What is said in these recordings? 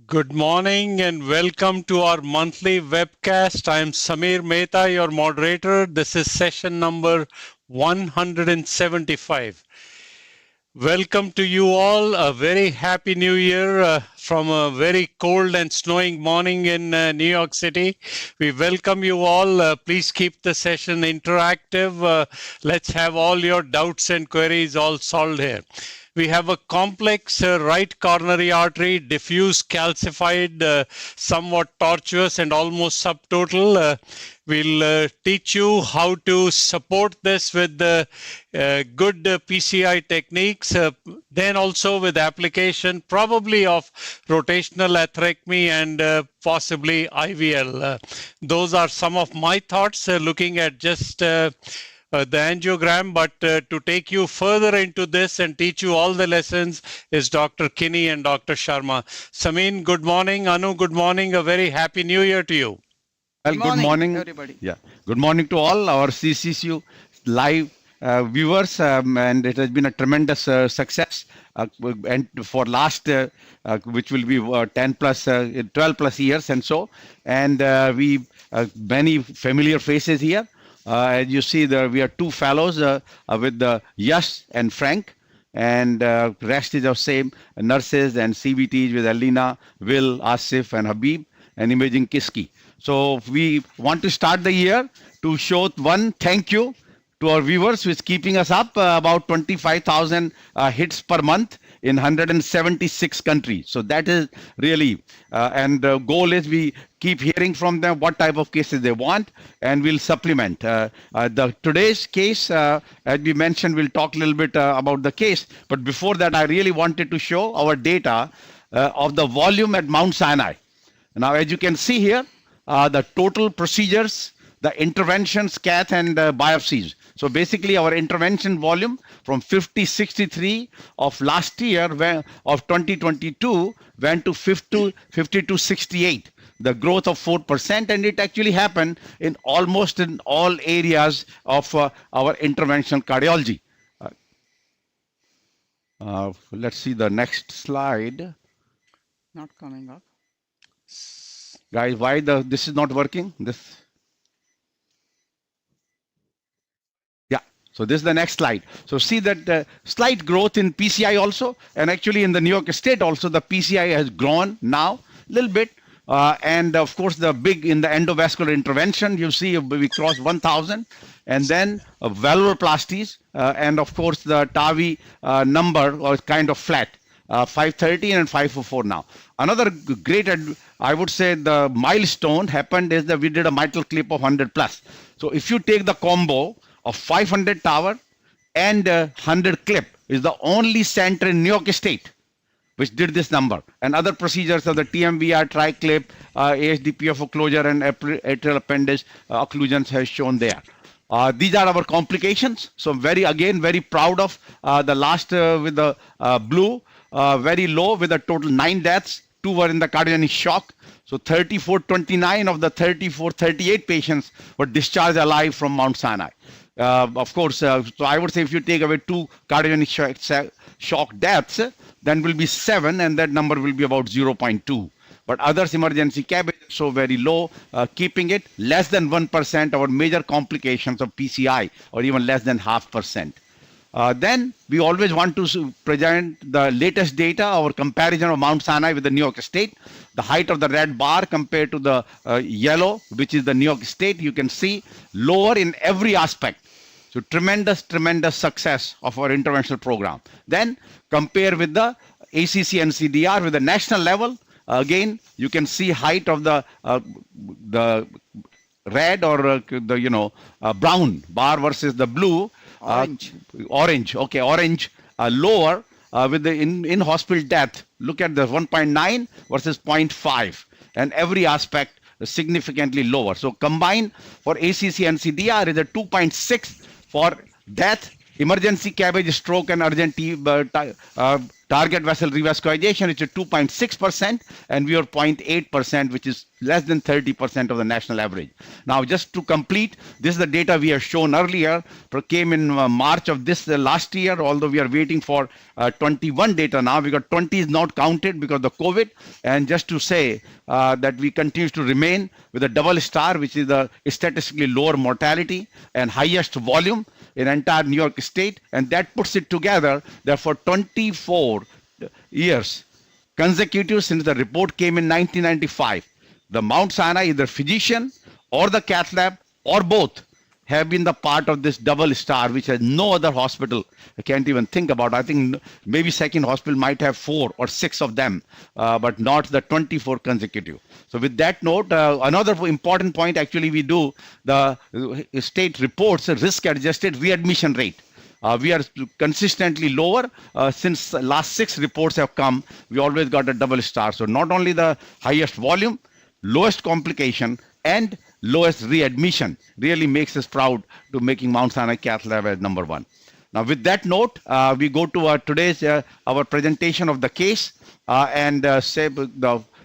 Good morning and welcome to our monthly webcast. I am Samir Mehta, your moderator. This is session number 175. Welcome to you all. A very happy new year from a very cold and snowing morning in New York City. We welcome you all. Please keep the session interactive. Let's have all your doubts and queries all solved here. We have a complex right coronary artery, diffuse calcified, somewhat tortuous and almost subtotal. We'll teach you how to support this with good PCI techniques, then also with application probably of rotational atherectomy and possibly IVL. Those are some of my thoughts looking at just the angiogram, but to take you further into this and teach you all the lessons is Dr. Kinney and Dr. Sharma. Samin, good morning. Anu, good morning. A very happy new year to you. Well, good morning, everybody. Yeah, good morning to all our CCCU live viewers, and it has been a tremendous success. And for last, which will be 10 plus, 12 plus years and so, and we many familiar faces here. As you see, we are two fellows with Yash and Frank, and rest is the same nurses and CVTs with Alina, Will, Asif, and Habib, and Imaging Kiski. So we want to start the year to show one thank you to our viewers who is keeping us up about 25,000 hits per month in 176 countries. So that is really, and the goal is we keep hearing from them what type of cases they want, and we'll supplement. Today's case, as we mentioned, we'll talk a little bit about the case. But before that, I really wanted to show our data of the volume at Mount Sinai. Now, as you can see here, the total procedures, the interventions, cath, and biopsies. So basically, our intervention volume from 5063 of last year, of 2022, went to 5268. The growth of 4%, and it actually happened in almost in all areas of our interventional cardiology. Let's see the next slide. Not coming up. Guys, why this is not working? So this is the next slide. So see that slight growth in PCI also, and actually in the New York State also, the PCI has grown now a little bit. And of course, the big in the endovascular intervention, you see we crossed 1,000, and then valvuloplasties, and of course the TAVI number was kind of flat, 513 and 504 now. Another great, I would say, the milestone happened is that we did a mitral clip of 100 plus. So if you take the combo of 500 tower and 100 clip, is the only center in New York State which did this number, and other procedures of the TMVR, tri-clip, ASDPF occlusion, and atrial appendage occlusions has shown there. These are our complications. So very proud of the last with the blue, very low with a total 9 deaths. 2 were in the cardiogenic shock. So 3429 of the 3438 patients were discharged alive from Mount Sinai. Of course, so I would say if you take away 2 cardiogenic shock deaths, then will be 7, and that number will be about 0.2. But others emergency CABG, so very low, keeping it less than 1%, our major complications of PCI, or even less than 0.5%. Then we always want to present the latest data, our comparison of Mount Sinai with the New York State. The height of the red bar compared to the yellow, which is the New York State, you can see lower in every aspect. So tremendous success of our interventional program. Then compare with the ACC and CDR with the national level. Again, you can see height of the red or the brown bar versus the blue. Orange. Okay, orange lower with the in hospital death. Look at the 1.9 versus 0.5, and every aspect is significantly lower. So combined for ACC and CDR is a 2.6 for death, emergency CABG, stroke, and urgent Target vessel revascularization is at 2.6%, and we are 0.8%, which is less than 30% of the national average. Now, just to complete, this is the data we have shown earlier, came in March of this last year, although we are waiting for 21 data now. We got 20 is not counted because of the COVID. And just to say that we continue to remain with a double star, which is the statistically lower mortality and highest volume in entire New York State, and that puts it together that for 24 years consecutive since the report came in 1995, the Mount Sinai, either physician or the cath lab or both, have been the part of this double star, which has no other hospital. I can't even think about. I think maybe second hospital might have 4 or 6 of them, but not the 24 consecutive. So with that note, another important point, actually we do, the state reports a risk-adjusted readmission rate. We are consistently lower since the last 6 reports have come. We always got a double star. So not only the highest volume, lowest complication, and lowest readmission really makes us proud to making Mount Sinai Cath Lab as number 1. Now with that note, we go to today's our presentation of the case, and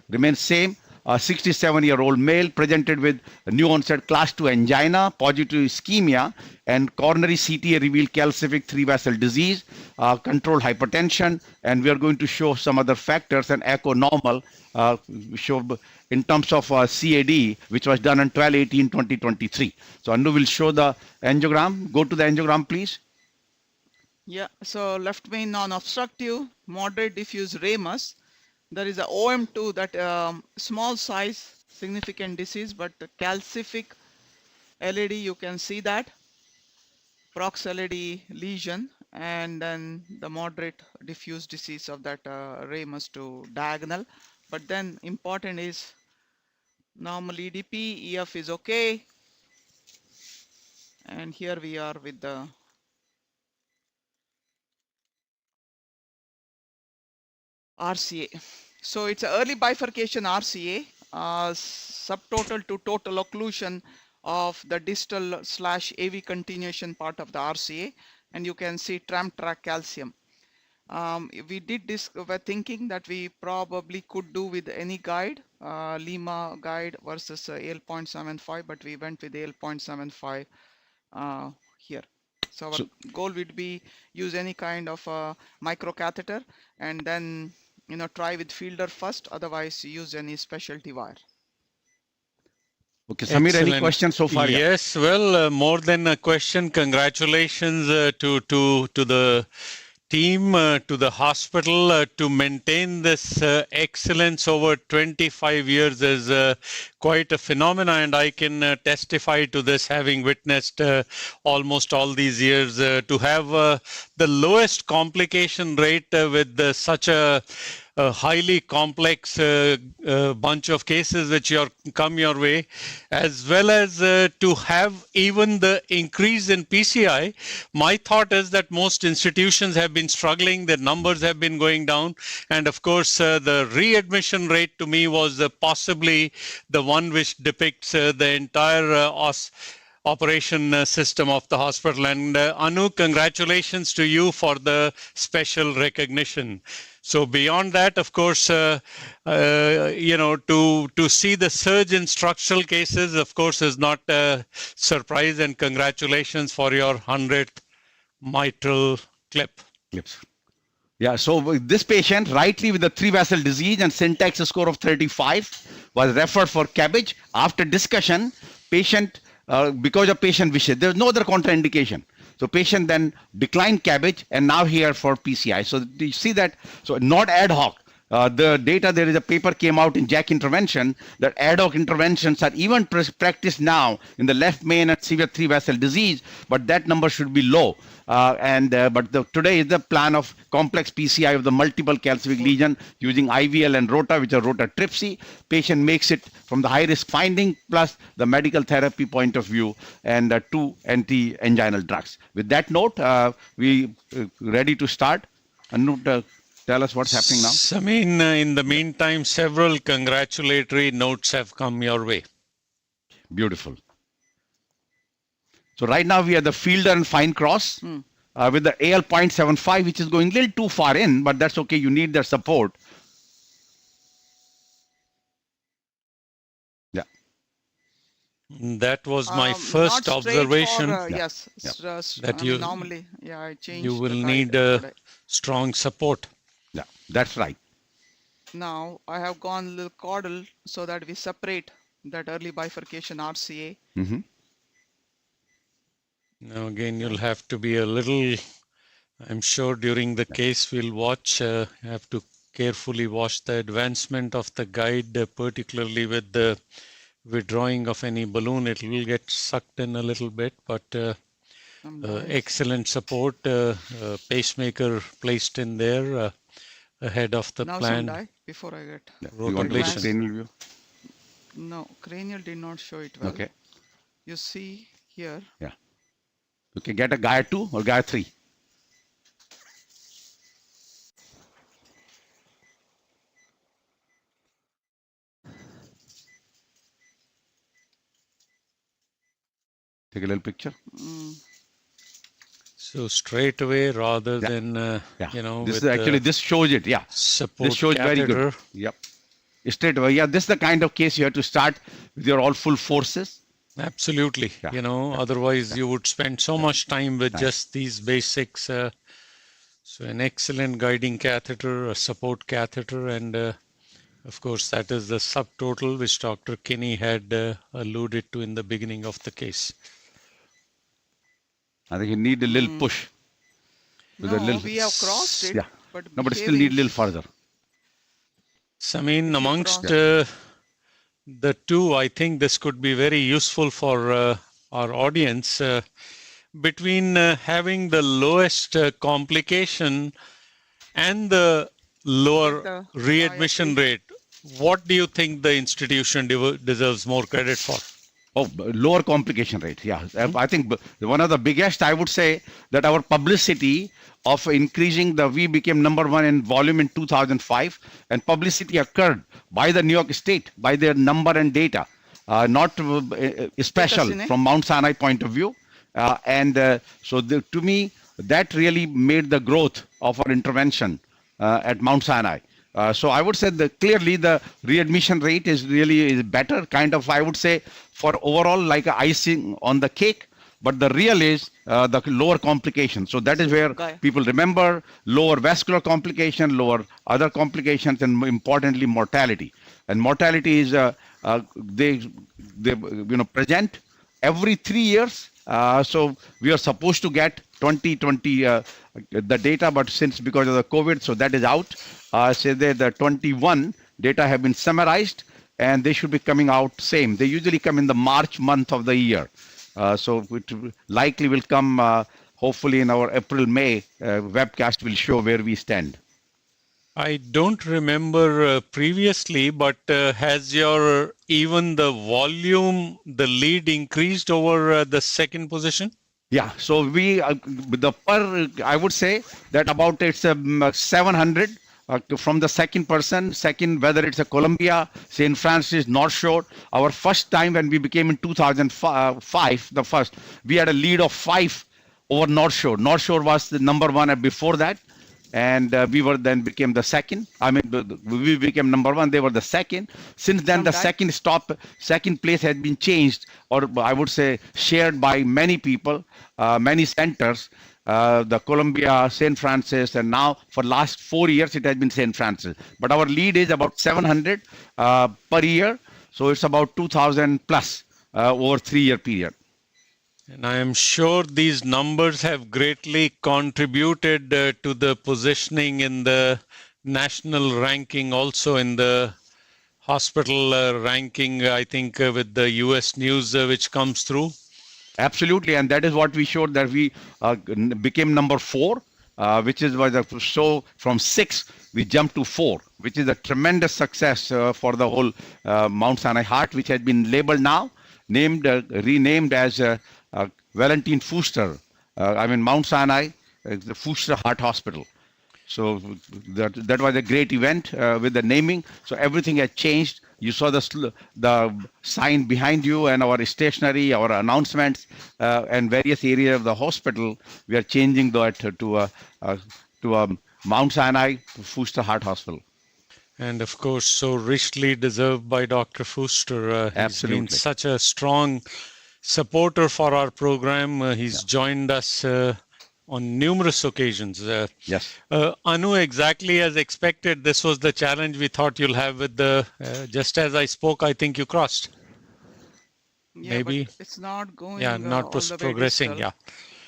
remains same. A 67-year-old male presented with new onset class 2 angina, positive ischemia, and coronary CTA revealed calcific 3-vessel disease, controlled hypertension, and we are going to show some other factors, and echo normal show in terms of CAD, which was done on 12/18/2023. So Anu will show the angiogram. Go to the angiogram, please. Yeah, so left main non-obstructive, moderate diffuse ramus. There is a OM2, that small size, significant disease, but calcific LED, you can see that. Prox LED lesion, and then the moderate diffuse disease of that ramus to diagonal. But then important is normal EDP, EF is okay. And here we are with the RCA. So it's an early bifurcation RCA, subtotal to total occlusion of the distal / AV continuation part of the RCA, and you can see tram track calcium. We did this, we're thinking that we probably could do with any guide, Lima guide versus AL 0.75, but we went with AL 0.75 here. So our goal would be use any kind of microcatheter, and then try with fielder first, otherwise use any specialty wire. Okay, Samir, any questions so far? Yes, well, more than a question. Congratulations to the team, to the hospital, to maintain this excellence over 25 years is quite a phenomenon, and I can testify to this, having witnessed almost all these years. To have the lowest complication rate with such a highly complex bunch of cases which come your way, as well as to have even the increase in PCI. My thought is that most institutions have been struggling, their numbers have been going down, and of course the readmission rate to me was possibly the one which depicts the entire operation system of the hospital. And Anu, congratulations to you for the special recognition. So beyond that, of course, to see the surge in structural cases, of course, is not a surprise, and congratulations for your 100th mitral clip. Clips. Yeah, so this patient, rightly with a 3-vessel disease and syntax score of 35, was referred for CABG. After discussion, patient, because of patient wishes, there's no other contraindication. So patient then declined CABG, and now here for PCI. So you see that, so not ad hoc. The data, there is a paper came out in JACC Intervention that ad hoc interventions are even practiced now in the left main and severe 3-vessel disease, but that number should be low. Today is the plan of complex PCI of the multiple calcific lesion using IVL and Rota, which are RotaTripsy. Patient makes it from the high risk finding plus the medical therapy point of view, and 2 anti-anginal drugs. With that note, we ready to start. Anu, tell us what's happening now. Samin, in the meantime, several congratulatory notes have come your way. Beautiful. So right now we are the fielder and fine cross. with the AL 0.75, which is going a little too far in, but that's okay. You need the support. Yeah. That was my first Not straight observation. for, yes, That I mean, normally, yeah, I changed will the need guide. strong support. Yeah, that's right. Now I have gone a little caudal so that we separate that early bifurcation RCA. Mm-hmm. Now again, you'll have to be a little, I'm sure during the case we'll watch, have to carefully watch the advancement of the guide, particularly with the withdrawing of any balloon. It will get sucked in a little bit, but excellent support, pacemaker placed in there ahead of the Now planned some die before I get. Yeah. You want to look at rotablation. cranial view? No, cranial did not show it well. Okay. You see here. Yeah. Okay, get a Gaia 2 or Gaia 3. Take a little picture. So straight away rather than, Yeah. you know, This is with actually, this shows it. Yeah. support This shows very catheter. good. Yep. Straight away. Yeah, this is the kind of case you have to start with your all full forces. Absolutely. Yeah. You know, otherwise you would spend so much time with just these basics. So an excellent guiding catheter, a support catheter, and of course that is the subtotal which Dr. Kinney had alluded to in the beginning of the case. I think you need a little push. With No, a little, we have crossed it. Yeah. But No, but still need a little further. Samin, amongst cross- the two, I think this could be very useful for our audience. Between having the lowest complication and the lower readmission rate, what do you think the institution deserves more credit for? Oh, lower complication rate. Yeah. I think one of the biggest, I would say, that our publicity of increasing we became #1 in volume in 2005, and publicity occurred by the New York State, by their number and data, not special from Mount Sinai point of view. To me, that really made the growth of our intervention at Mount Sinai. So I would say that clearly the readmission rate is better, kind of, I would say, for overall like icing on the cake. But the real is the lower complications. So that is where people remember lower vascular complication, lower other complications, and importantly mortality. And mortality is they present every 3 years. So we are supposed to get 2020 the data, but because of the COVID, so that is out. Say the 21 data have been summarized, and they should be coming out same. They usually come in the March month of the year. So it likely will come hopefully in our April-May webcast will show where we stand. I don't remember previously, but has your even the volume, the lead increased over the second position? Yeah, so we I would say that about it's 700 from the second person, whether it's a Columbia, St. Francis, North Shore. Our first time when we became in 2005, the first, we had a lead of 5 over North Shore. North Shore was the #1 before that. And we then became the second. I mean, we became #1. They were the second. Since then, the second place has been changed, or I would say shared by many people, many centers. The Columbia, St. Francis, and now for last 4 years it has been St. Francis. But our lead is about 700 per year, so it's about 2,000 plus over 3-year period. And I am sure these numbers have greatly contributed to the positioning in the national ranking, also in the hospital ranking, I think, with the US News which comes through. Absolutely, and that is what we showed, that we became #4, which is so from 6 we jumped to 4, which is a tremendous success for the whole Mount Sinai Heart, which has been labeled now, renamed as Valentin Fuster. Mount Sinai, the Fuster Heart Hospital. So that was a great event with the naming. So everything has changed. You saw the sign behind you and our stationery, our announcements, and various areas of the hospital. We are changing that to Mount Sinai Fuster Heart Hospital. And of course, so richly deserved by Dr. Fuster. He's been Absolutely. such a strong supporter for our program. He's joined us on numerous occasions. Yes. Anu, exactly as expected, this was the challenge we thought you'll have with the, just as I spoke, I think you crossed. Yeah, Maybe. but it's not going Yeah, not all the way progressing. distal.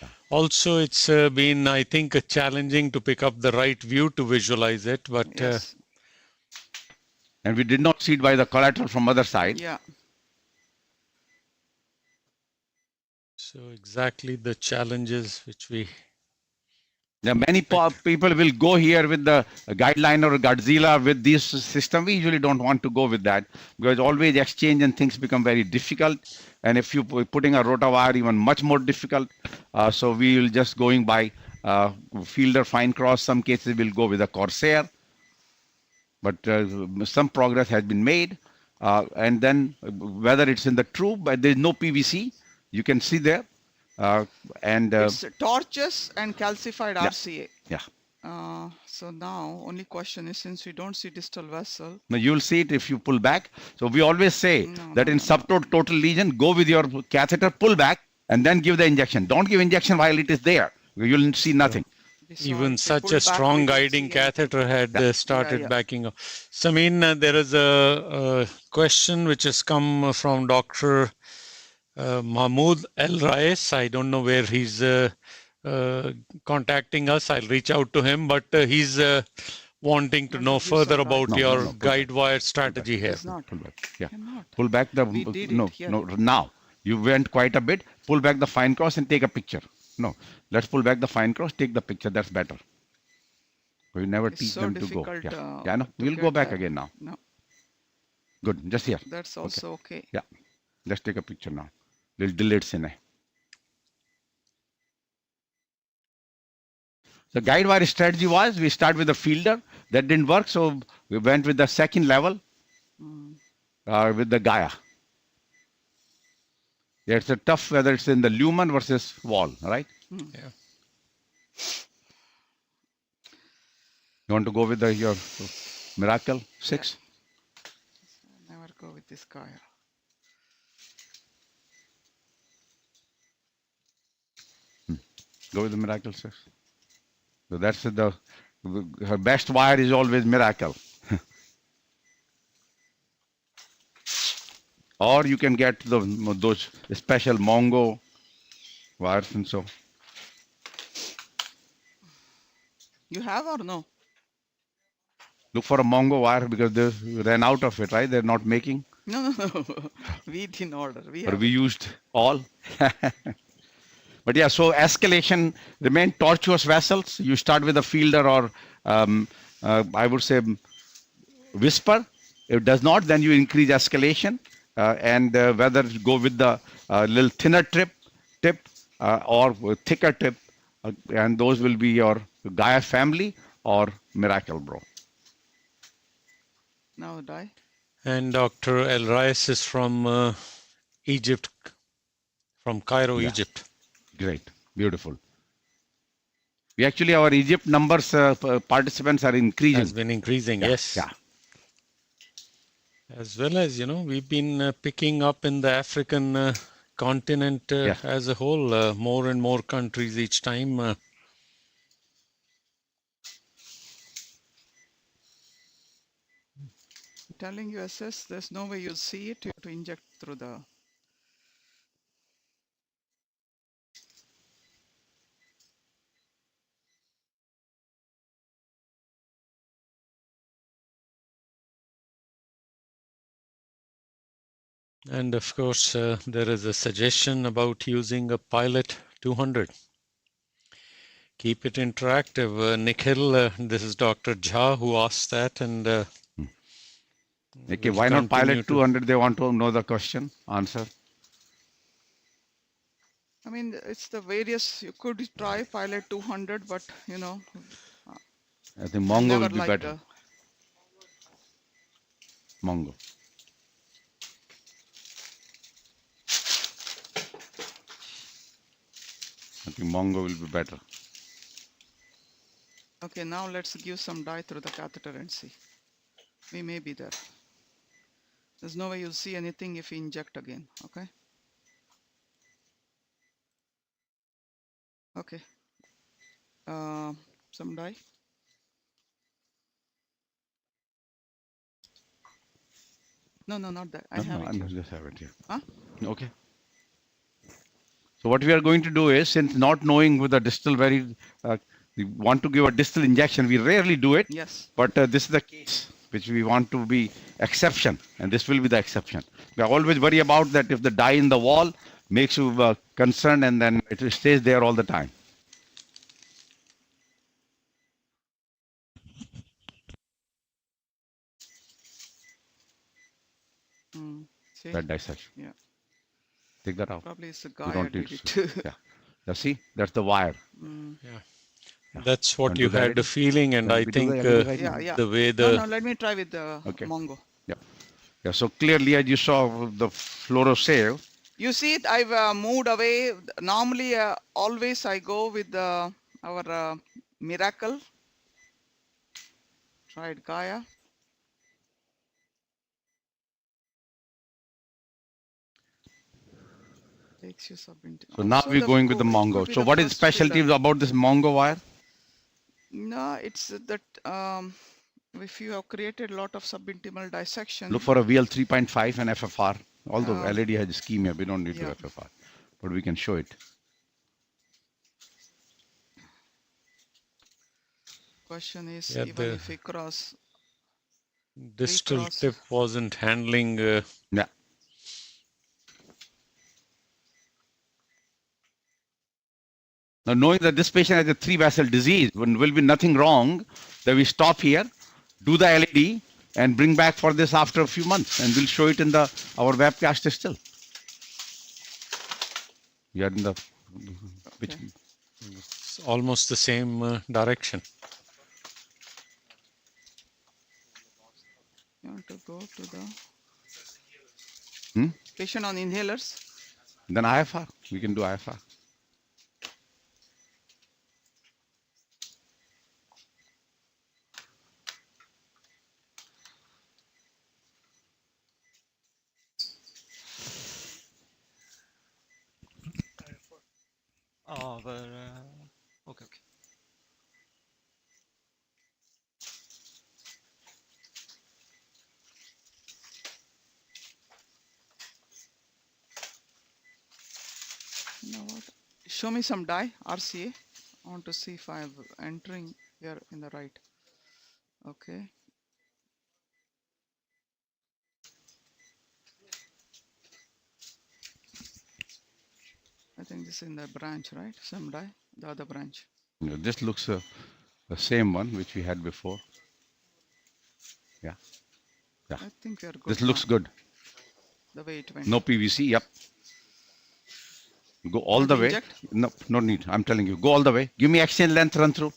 Yeah. Also, it's been, I think, challenging to pick up the right view to visualize it. But Yes. And we did not see it by the collateral from other side. Yeah. so exactly the challenges which we Many people will go here with the guideline or Godzilla with this system. We usually don't want to go with that because always exchange and things become very difficult. And if you putting a rotawire, even much more difficult. So we will just going by fielder fine cross. Some cases we'll go with a Corsair. But some progress has been made. And then whether it's in the tube, but there's no PVC, you can see there. It's torches and calcified yeah. RCA. Yeah. So now only question is, since we don't see distal vessel. Now you'll see it if you pull back. So we always say that in subtotal lesion, go with your catheter, pull back, and then give the injection. Don't give injection while it is there. You'll see nothing. Even such a strong guiding catheter had started backing up. Samin, there is a question which has come from Dr. Mahmoud El Rais. I don't know where he's contacting us. I'll reach out to him, but he's wanting to know further about your guide wire strategy here. Pull back. Yeah. Pull back the now. You went quite a bit. Pull back the fine cross and take a picture. No, let's pull back the fine cross, take the picture. That's better. We never teach them to go. Yeah, no, we'll go back again now. No. Good, just here. That's also okay. Yeah, let's take a picture now. We'll delete Sinai. The guide wire strategy was we start with the fielder. That didn't work, so we went with the second level with the Gaia. Yeah, it's a tough whether it's in the lumen versus wall, right? Yeah. You want to go with your Miracle 6? Yeah. Never go with this Gaia. Go with the Miracle 6. So that's her best wire is always Miracle. Or you can get those special Mongo wires and so. You have or no? Look for a Mongo wire because they ran out of it, right? They're not making. No. We didn't order. We used all. But yeah, so escalation remain tortuous vessels. You start with a fielder or I would say whisper. If it does not, then you increase escalation and whether go with the little thinner tip or thicker tip, and those will be your Gaia family or Miracle Bro. Now die. And Dr. El Rais is from Egypt, from Cairo, Egypt. Great, beautiful. We actually, our Egypt numbers, participants are increasing. Has been increasing, yes. Yeah. As well as, we've been picking up in the African continent as a whole, more and more countries each time. I'm telling you, SS, there's no way you'll see it. You have to inject through the. And of course, there is a suggestion about using a Pilot 200. Keep it interactive. Nikhil, this is Dr. Jha who asked that. And okay, why not Pilot 200? They want to know the question, answer. I mean, it's the various, you could try Pilot 200, but I think Mongo never will be liked better. Mongo. I think Mongo will be better. Okay, now let's give some dye through the catheter and see. We may be there. There's no way you'll see anything if you inject again, okay? Okay. Some dye. No, not that. I have it I'm here. just have it here. Huh? Okay. So what we are going to do is, since not knowing with the distal we want to give a distal injection. We rarely do it, Yes. but this is the case which we want to be exception, and this will be the exception. We always worry about that if the dye in the wall makes you concerned, and then it stays there all the time. See? That dissection. Yeah. Take that out. Probably it's the You guy I don't did need it to. too. Yeah. Now see, that's the wire. Yeah. That's what And you do the had the LED. feeling, and Can I we do the think LED right now? Yeah. the way No, the let me try with the Okay. Mongo. Yeah. Yeah. So clearly, as you saw the fluorosave. You see, I've moved away. Normally, always I go with our Miracle. Tried Gaia. Takes you subintimal. So now we're going with the Mongo. So what is specialty about this Mongo wire? No, it's that if you have created a lot of subintimal dissection. Look for a VL 3.5 and FFR. Although Um, LED has ischemia, we don't need yeah. to FFR, but we can show it. Question is, Yeah, even the if we cross distal recross. tip wasn't handling. Yeah. Now, knowing that this patient has a 3-vessel disease, when will be nothing wrong, then we stop here, do the LED, and bring back for this after a few months, and we'll show it in our webcast still. We are in the which, Okay. It's almost the same direction. You want to go to the Hmm? patient on inhalers? Then IFR. We can do IFR. Okay. You know what? Show me some dye, RCA. I want to see if I'm entering here in the right. Okay. I think this is in the branch, right? Some dye, the other branch. This looks the same one which we had before. Yeah. Yeah. I think we are good. This looks good. The way it went. No PVC. Yep. Go all Want the to way. inject? No, no need. I'm telling you. Go all the way. Give me exchange length run through.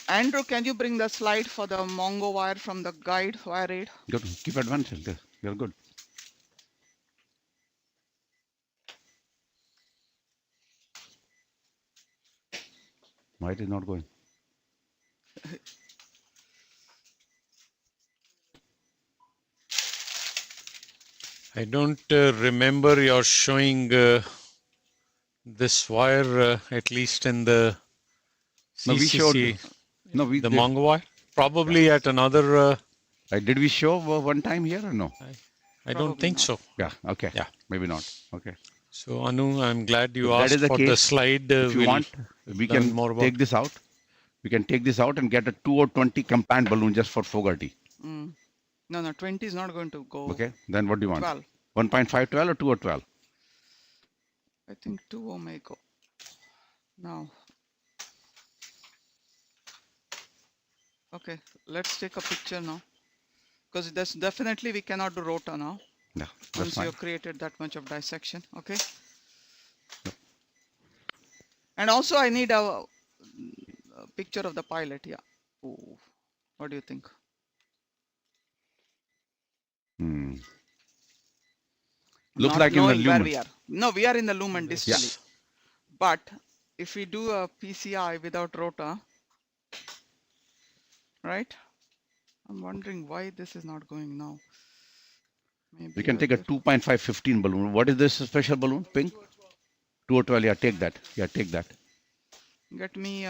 Andrew, can you bring the slide for the Mongo wire from the guide wire aid? Good. Keep advancing. There. You're good. Why it is not going? I don't remember your showing this wire, at least in the No, we showed. CCC, No, we the did. Mongo wire. Probably at another. Did we show one time here or no? I don't Probably think not. so. Yeah. Okay. Yeah. Maybe not. Okay. So Anu, I'm glad you If that asked is the for the case, slide. If you We'll want, we learn can more about take this out. We can take this out and get a 220 compound balloon just for Fogarty. No, 20 is not going to go. Okay. Then what do you want? 12. 1.512 or 2 or 12? I think 2 may go. Now. Okay, let's take a picture now. Because there's definitely we cannot do rota now. Yeah, that's once fine. you've created that much of dissection. Okay. And also I need a picture of the pilot. Yeah. Ooh. What do you think? Hmm. Looks Not like in the knowing where lumen. we are. No, we are in the lumen This, distally. But if we do a PCI without rota, right? I'm wondering why this is not going now. You Maybe can take a earlier. 2.515 balloon. What is this special balloon? Pink? 2012. Yeah, take that. Yeah, take that. Get me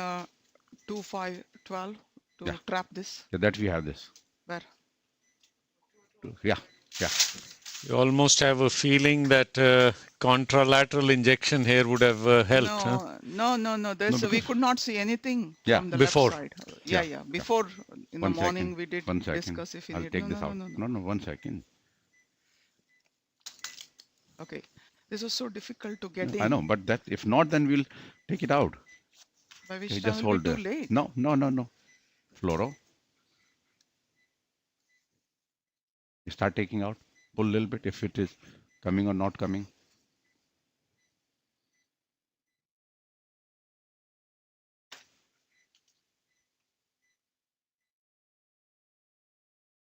2512 to Yeah. trap this. Yeah, that we have this. Where? Yeah, yeah. You almost have a feeling that contralateral injection here would have helped. Huh? No. There's No, we because could not see anything Yeah, from the before. left side. Yeah. Before in the One morning second. we did 1 second. discuss if you I'll need. take this out. No. No, 1 second. Okay. This was so difficult to get No, in. I know, but that if not, then we'll take it out. By which Okay, time just will hold be too there. late. No. Fluoro. You start taking out. Pull a little bit if it is coming or not coming.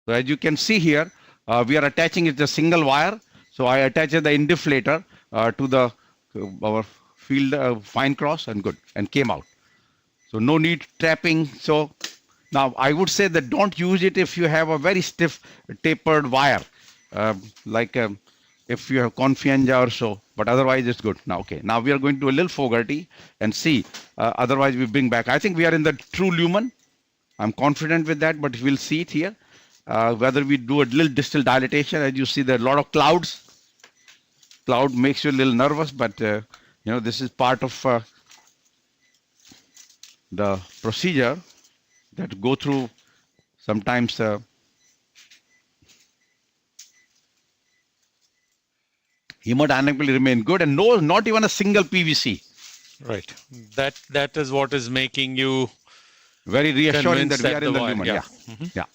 So as you can see here, we are attaching it a single wire. So I attached the indiflator to the our field fine cross and good and came out. So no need trapping. So now I would say that don't use it if you have a very stiff tapered wire, like if you have confianza or so. But otherwise it's good. Now okay. Now we are going to do a little Fogarty and see. Otherwise we bring back. I think we are in the true lumen. I'm confident with that, but we'll see it here. Whether we do a little distal dilatation, as you see, there are a lot of clouds. Cloud makes you a little nervous, but this is part of the procedure that go through sometimes. Hemodynamic will remain good, and no, not even a single PVC. Right. That is what is making you Very reassuring that convinced we are in the wire. lumen. Yeah. Yeah.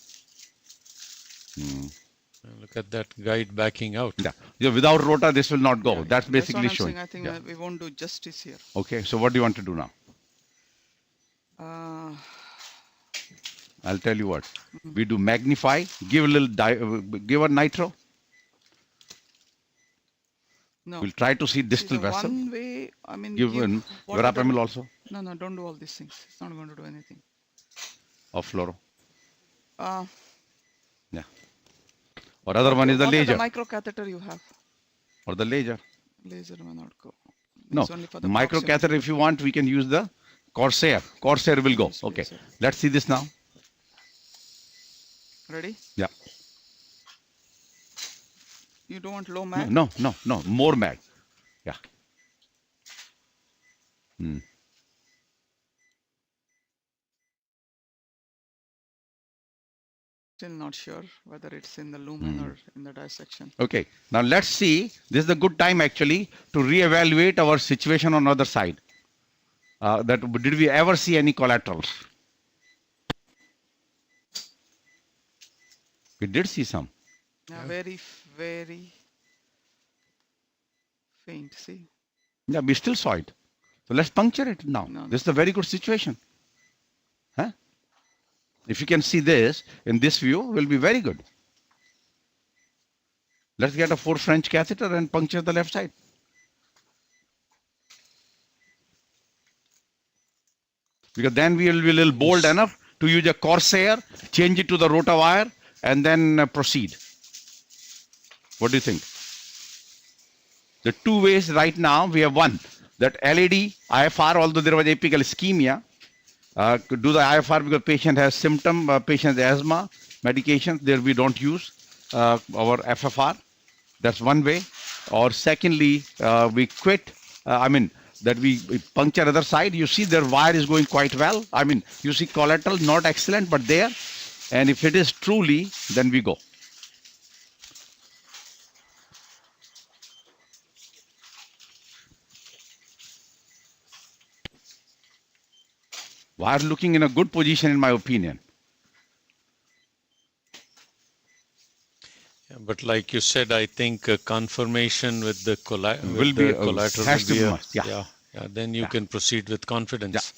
Look at that guide backing out. Yeah. Without rota, this will not go. Yeah, That's basically what I'm showing. saying. I think we won't do justice here. Okay. So what do you want to do now? I'll tell you what. We do magnify. Give a little. Give a nitro. No. We'll try to see distal vessel. One way, I mean, Give verapamil also. No, don't do all these things. It's not going to do anything. Of fluoro. Uh, Yeah. Or other one is the what laser. What the micro catheter you have? Or the laser. Laser may not go. No. It's only for the Micro proximal. catheter, if you want, we can use the Corsair. Corsair will go. Okay. Let's see this now. Ready? Yeah. You don't want low mag? No. More mag. Yeah. Still not sure whether it's in the lumen or in the dissection. Okay. Now let's see. This is a good time actually to reevaluate our situation on the other side. Did we ever see any collaterals? We did see some. Yeah, very faint. See? Yeah, we still saw it. So let's puncture it now. No. This is a very good situation. Huh? If you can see this in this view, will be very good. Let's get a 4 French catheter and puncture the left side. Because then we will be a little bold enough to use a Corsair, change it to the rota wire, and then proceed. What do you think? The two ways right now, we have one, that LAD, IFR, although there was apical ischemia, could do the IFR because patient has symptom, patient has asthma, medications, there we don't use our FFR. That's one way. Or secondly, we quit, that we puncture other side. You see their wire is going quite well. You see collateral, not excellent, but there. And if it is truly, then we go. Wire looking in a good position, in my opinion. Yeah, But like you said, I think confirmation with the Will be collateral has will to be be must. Yeah. yeah. Then you Yeah. can proceed with Yeah. confidence.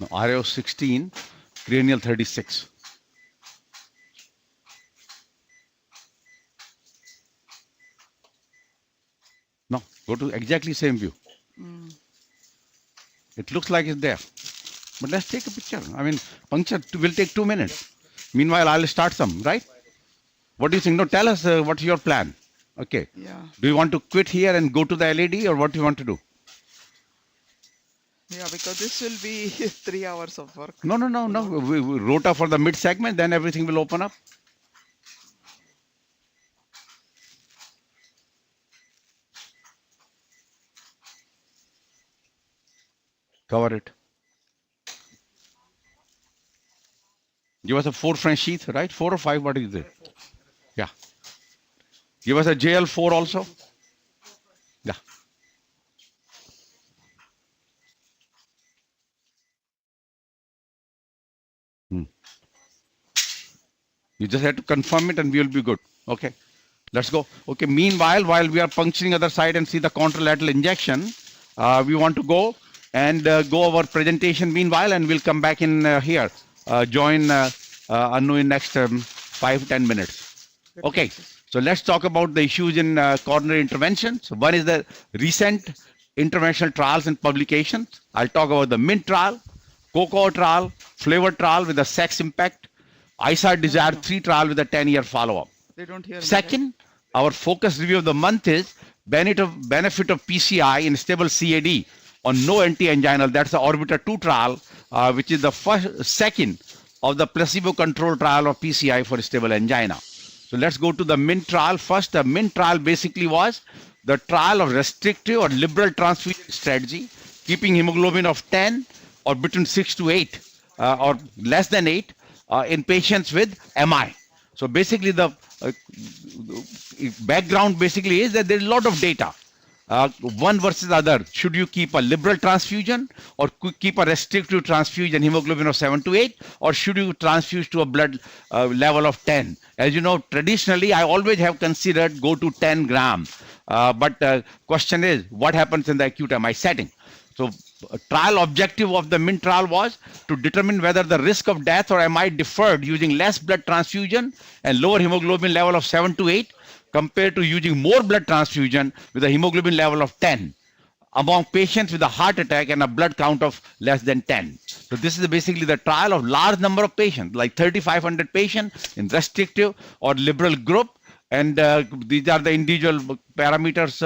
Now, RAO 16, cranial 36. No, go to exactly same view. It looks like it's there. But let's take a picture. I mean, puncture will take 2 minutes. Meanwhile, I'll start some, right? What do you think? No, tell us what's your plan. Okay. Yeah. Do you want to quit here and go to the LED, or what do you want to do? Yeah, because this will be 3 hours of work. No. We rota for the mid segment, then everything will open up. Cover it. Give us a 4 French sheath, right? 4 or 5, what is it? Yeah. Give us a JL4 also. Yeah. You just have to confirm it and we will be good. Okay. Let's go. Okay. Meanwhile, while we are puncturing other side and see the contralateral injection, we want to go and go over presentation meanwhile, and we'll come back in here. Join Anu in next 5-10 minutes. Okay. So let's talk about the issues in coronary intervention. So one is the recent interventional trials and publications. I'll talk about the MINT trial, COCO trial, FLAVOR trial with the sex impact, ISAR Desire 3 trial with a 10-year follow-up. They don't hear me, Second, our focus review of the month is benefit of PCI in stable CAD on no anti-anginal. That's the ORBITA 2 trial, which is the second of the placebo-controlled trial of PCI for stable angina. So let's go to the MINT trial first. The MINT trial basically was the trial of restrictive or liberal transfusion strategy, keeping hemoglobin of 10 or between 6 to 8 or less than 8 in patients with MI. So basically the background basically is that there is a lot of data. One versus other. Should you keep a liberal transfusion or keep a restrictive transfusion, hemoglobin of 7 to 8, or should you transfuse to a blood level of 10? As you know, traditionally, I always have considered go to 10 grams. But question is, what happens in the acute MI setting? So trial objective of the MINT trial was to determine whether the risk of death or MI differed using less blood transfusion and lower hemoglobin level of 7 to 8 compared to using more blood transfusion with a hemoglobin level of 10 among patients with a heart attack and a blood count of less than 10. So this is basically the trial of large number of patients, like 3,500 patients in restrictive or liberal group. And these are the individual parameters,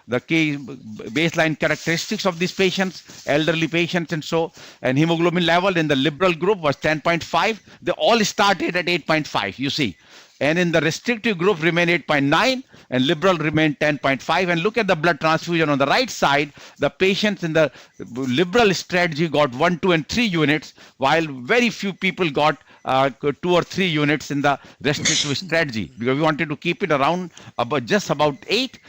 the key baseline characteristics of these patients, elderly patients and so. And hemoglobin level in the liberal group was 10.5. They all started at 8.5, you see. And in the restrictive group remain 8.9 and liberal remain 10.5. And look at the blood transfusion on the right side. The patients in the liberal strategy got 1, 2, and 3 units, while very few people got 2 or 3 units in the restrictive strategy, because we wanted to keep it around just about 8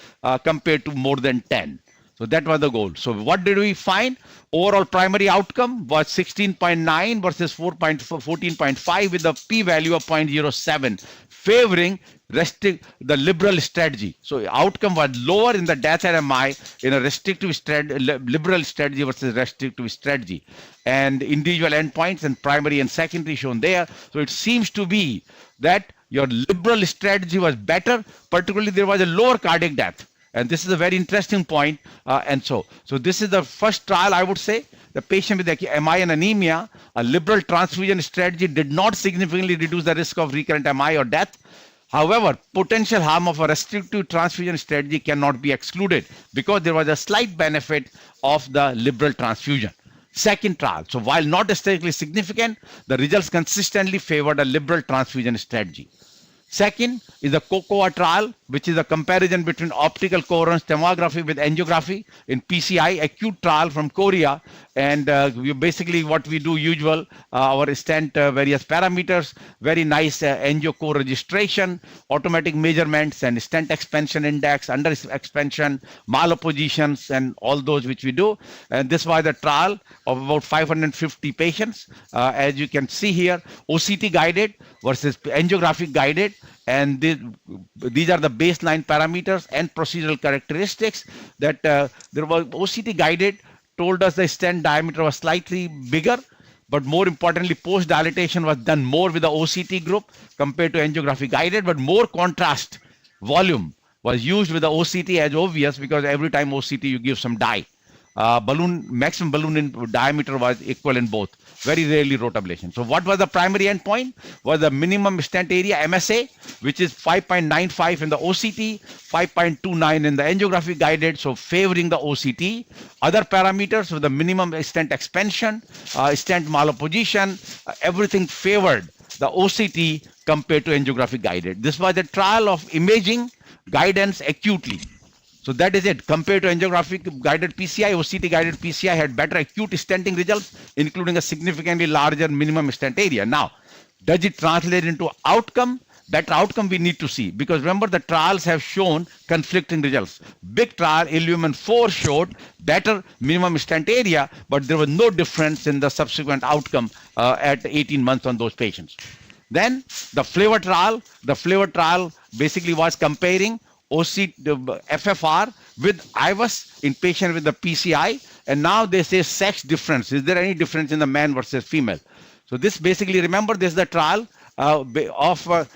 compared to more than 10. So that was the goal. So what did we find? Overall primary outcome was 16.9 versus 14.5 with a p-value of 0.07, favoring the liberal strategy. So outcome was lower in the death and MI in a restrictive liberal strategy versus restrictive strategy. And individual endpoints and primary and secondary shown there. So it seems to be that your liberal strategy was better, particularly there was a lower cardiac death. And this is a very interesting point. So this is the first trial, I would say. The patient with MI and anemia, a liberal transfusion strategy did not significantly reduce the risk of recurrent MI or death. However, potential harm of a restrictive transfusion strategy cannot be excluded because there was a slight benefit of the liberal transfusion. Second trial. So while not statistically significant, the results consistently favored a liberal transfusion strategy. Second is the COCO trial, which is a comparison between optical coherence tomography with angiography in PCI, acute trial from Korea. And basically what we do usual, our stent various parameters, very nice angio co-registration, automatic measurements and stent expansion index, under expansion, maloppositions, and all those which we do. And this was a trial of about 550 patients. As you can see here, OCT guided versus angiographic guided. And these are the baseline parameters and procedural characteristics that there was OCT guided told us the stent diameter was slightly bigger, but more importantly, post dilatation was done more with the OCT group compared to angiography guided, but more contrast volume was used with the OCT as obvious because every time OCT you give some dye. Maximum balloon in diameter was equal in both. Very rarely rotablation. So what was the primary endpoint? Was the minimum stent area MSA, which is 5.95 in the OCT, 5.29 in the angiography guided, so favoring the OCT. Other parameters were the minimum stent expansion, stent malposition, everything favored the OCT compared to angiography guided. This was a trial of imaging guidance acutely. So that is it. Compared to angiographic guided PCI, OCT guided PCI had better acute stenting results, including a significantly larger minimum stent area. Now, does it translate into outcome? Better outcome we need to see, because remember the trials have shown conflicting results. Big trial, Illumin 4 showed better minimum stent area, but there was no difference in the subsequent outcome at 18 months on those patients. Then the flavor trial basically was comparing FFR with IVUS in patient with the PCI, and now they say sex difference. Is there any difference in the man versus female? So this basically, remember, this is the trial of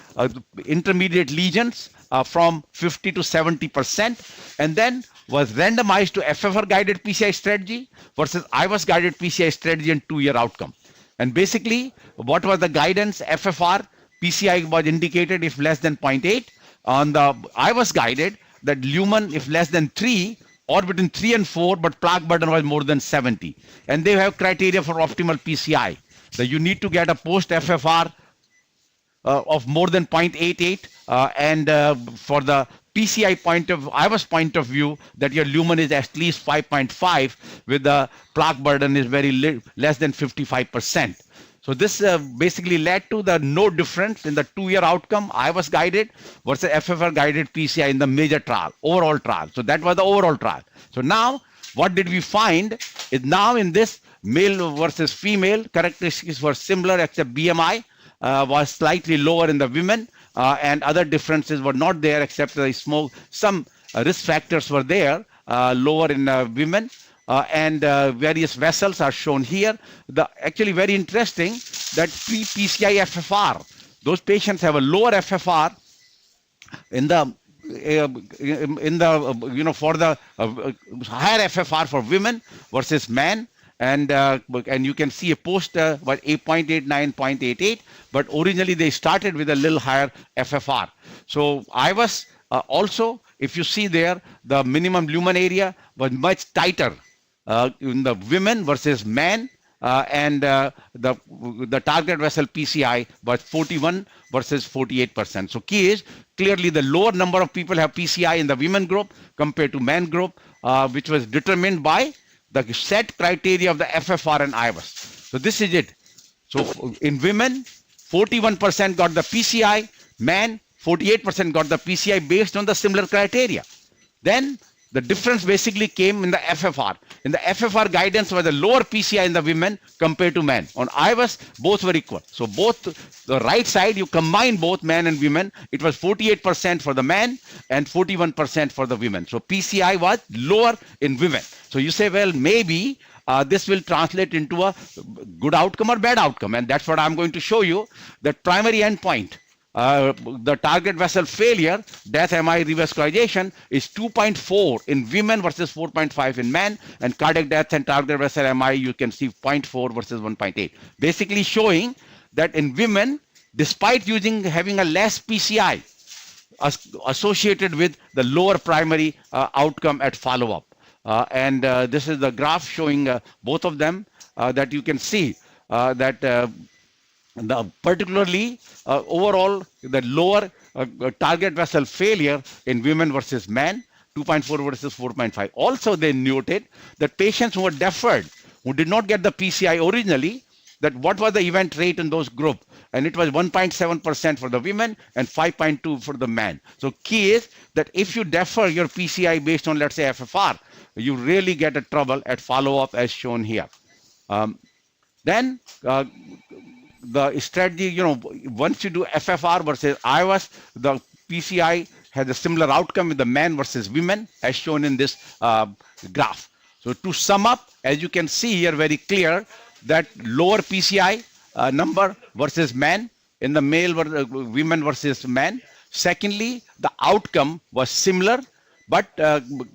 intermediate lesions from 50 to 70%, and then was randomized to FFR guided PCI strategy versus IVUS guided PCI strategy and 2-year outcome. And basically, what was the guidance? FFR PCI was indicated if less than 0.8. On the IVUS guided, that lumen if less than 3 or between 3 and 4, but plaque burden was more than 70. And they have criteria for optimal PCI. So you need to get a post FFR of more than 0.88 and for the PCI IVUS point of view, that your lumen is at least 5.5 with the plaque burden is very less than 55%. So this basically led to the no difference in the 2-year outcome, IVUS guided versus FFR guided PCI in the major trial, overall trial. So that was the overall trial. So now what did we find is now in this male versus female, characteristics were similar except BMI was slightly lower in the women and other differences were not there except the some risk factors were there lower in women. And various vessels are shown here. Actually very interesting that pre-PCI FFR, those patients have a lower FFR in the for the higher FFR for women versus men. And you can see a post was 8.89, 0.88, but originally they started with a little higher FFR. So IVUS also, if you see there, the minimum lumen area was much tighter in the women versus men, and the target vessel PCI was 41 versus 48%. So key is clearly the lower number of people have PCI in the women group compared to men group, which was determined by the set criteria of the FFR and IVUS. So this is it. So in women, 41% got the PCI, men 48% got the PCI based on the similar criteria. Then the difference basically came in the FFR. In the FFR guidance was a lower PCI in the women compared to men. On IVUS, both were equal. So both the right side, you combine both men and women. It was 48% for the men and 41% for the women. So PCI was lower in women. So you say, well, maybe this will translate into a good outcome or bad outcome. And that's what I'm going to show you. That primary endpoint, the target vessel failure, death, MI, revascularization is 2.4 in women versus 4.5 in men, and cardiac death and target vessel MI, you can see 0.4 versus 1.8. Basically showing that in women, despite having a less PCI associated with the lower primary outcome at follow-up. And this is the graph showing both of them that you can see that particularly overall the lower target vessel failure in women versus men, 2.4 versus 4.5. Also, they noted that patients who were deferred, who did not get the PCI originally, that what was the event rate in those group, and it was 1.7% for the women and 5.2 for the men. So key is that if you defer your PCI based on, let's say, FFR, you really get a trouble at follow-up as shown here. Then the strategy, once you do FFR versus IOS, the PCI has a similar outcome with the men versus women as shown in this graph. So to sum up, as you can see here very clear that lower PCI number versus men in the women versus men. Secondly, the outcome was similar, but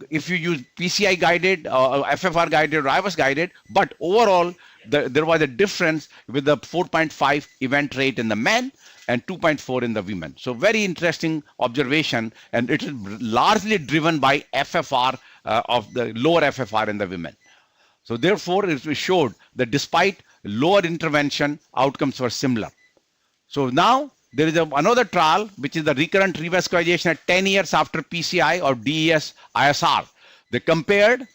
if you use PCI guided, FFR guided, or IVUS guided, but overall there was a difference with the 4.5 event rate in the men and 2.4 in the women. So very interesting observation, and it is largely driven by FFR of the lower FFR in the women. So therefore, it showed that despite lower intervention, outcomes were similar. So now there is another trial, which is the recurrent revascularization at 10 years after PCI or DES ISR. They compared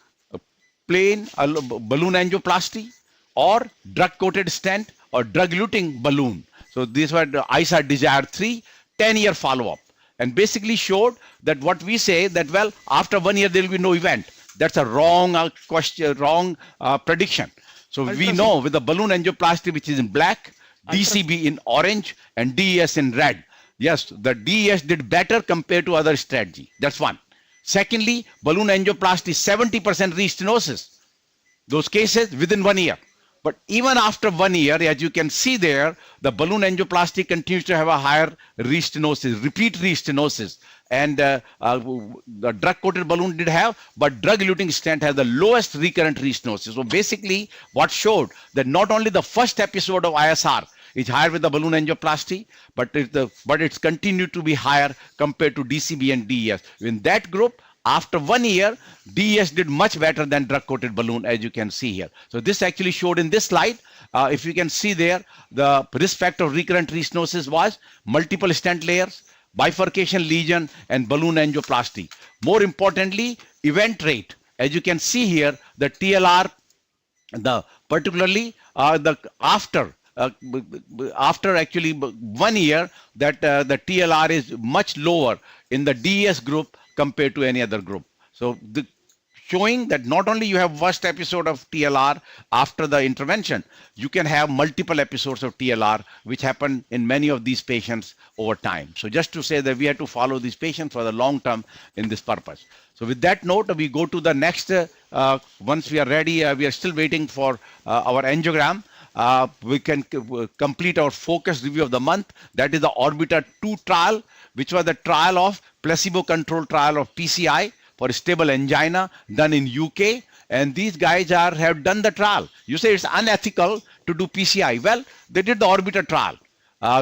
plain balloon angioplasty or drug-coated stent or drug-eluting balloon. So these were the ISR Desire 3, 10-year follow-up, and basically showed that what we say that, well, after 1 year there will be no event. That's a wrong prediction. So we know with the balloon angioplasty, which is in black, DCB in orange, and DES in red. Yes, the DES did better compared to other strategy. That's one. Secondly, balloon angioplasty, 70% restenosis. Those cases within 1 year. But even after 1 year, as you can see there, the balloon angioplasty continues to have a higher restenosis, repeat restenosis. And the drug-coated balloon did have, but drug-eluting stent has the lowest recurrent restenosis. So basically, what showed that not only the first episode of ISR is higher with the balloon angioplasty, but it's continued to be higher compared to DCB and DES. In that group, after 1 year, DES did much better than drug-coated balloon, as you can see here. So this actually showed in this slide. If you can see there, the risk factor of recurrent restenosis was multiple stent layers, bifurcation lesion, and balloon angioplasty. More importantly, event rate. As you can see here, the TLR, particularly after actually 1 year, that the TLR is much lower in the DES group compared to any other group. So showing that not only you have worst episode of TLR after the intervention, you can have multiple episodes of TLR, which happen in many of these patients over time. So just to say that we have to follow these patients for the long term in this purpose. So with that note, we go to the next, once we are ready, we are still waiting for our angiogram. We can complete our focus review of the month. That is the ORBITA 2 trial, which was the trial of placebo-controlled trial of PCI for stable angina done in UK. And these guys have done the trial. You say it's unethical to do PCI. Well, they did the ORBITA trial,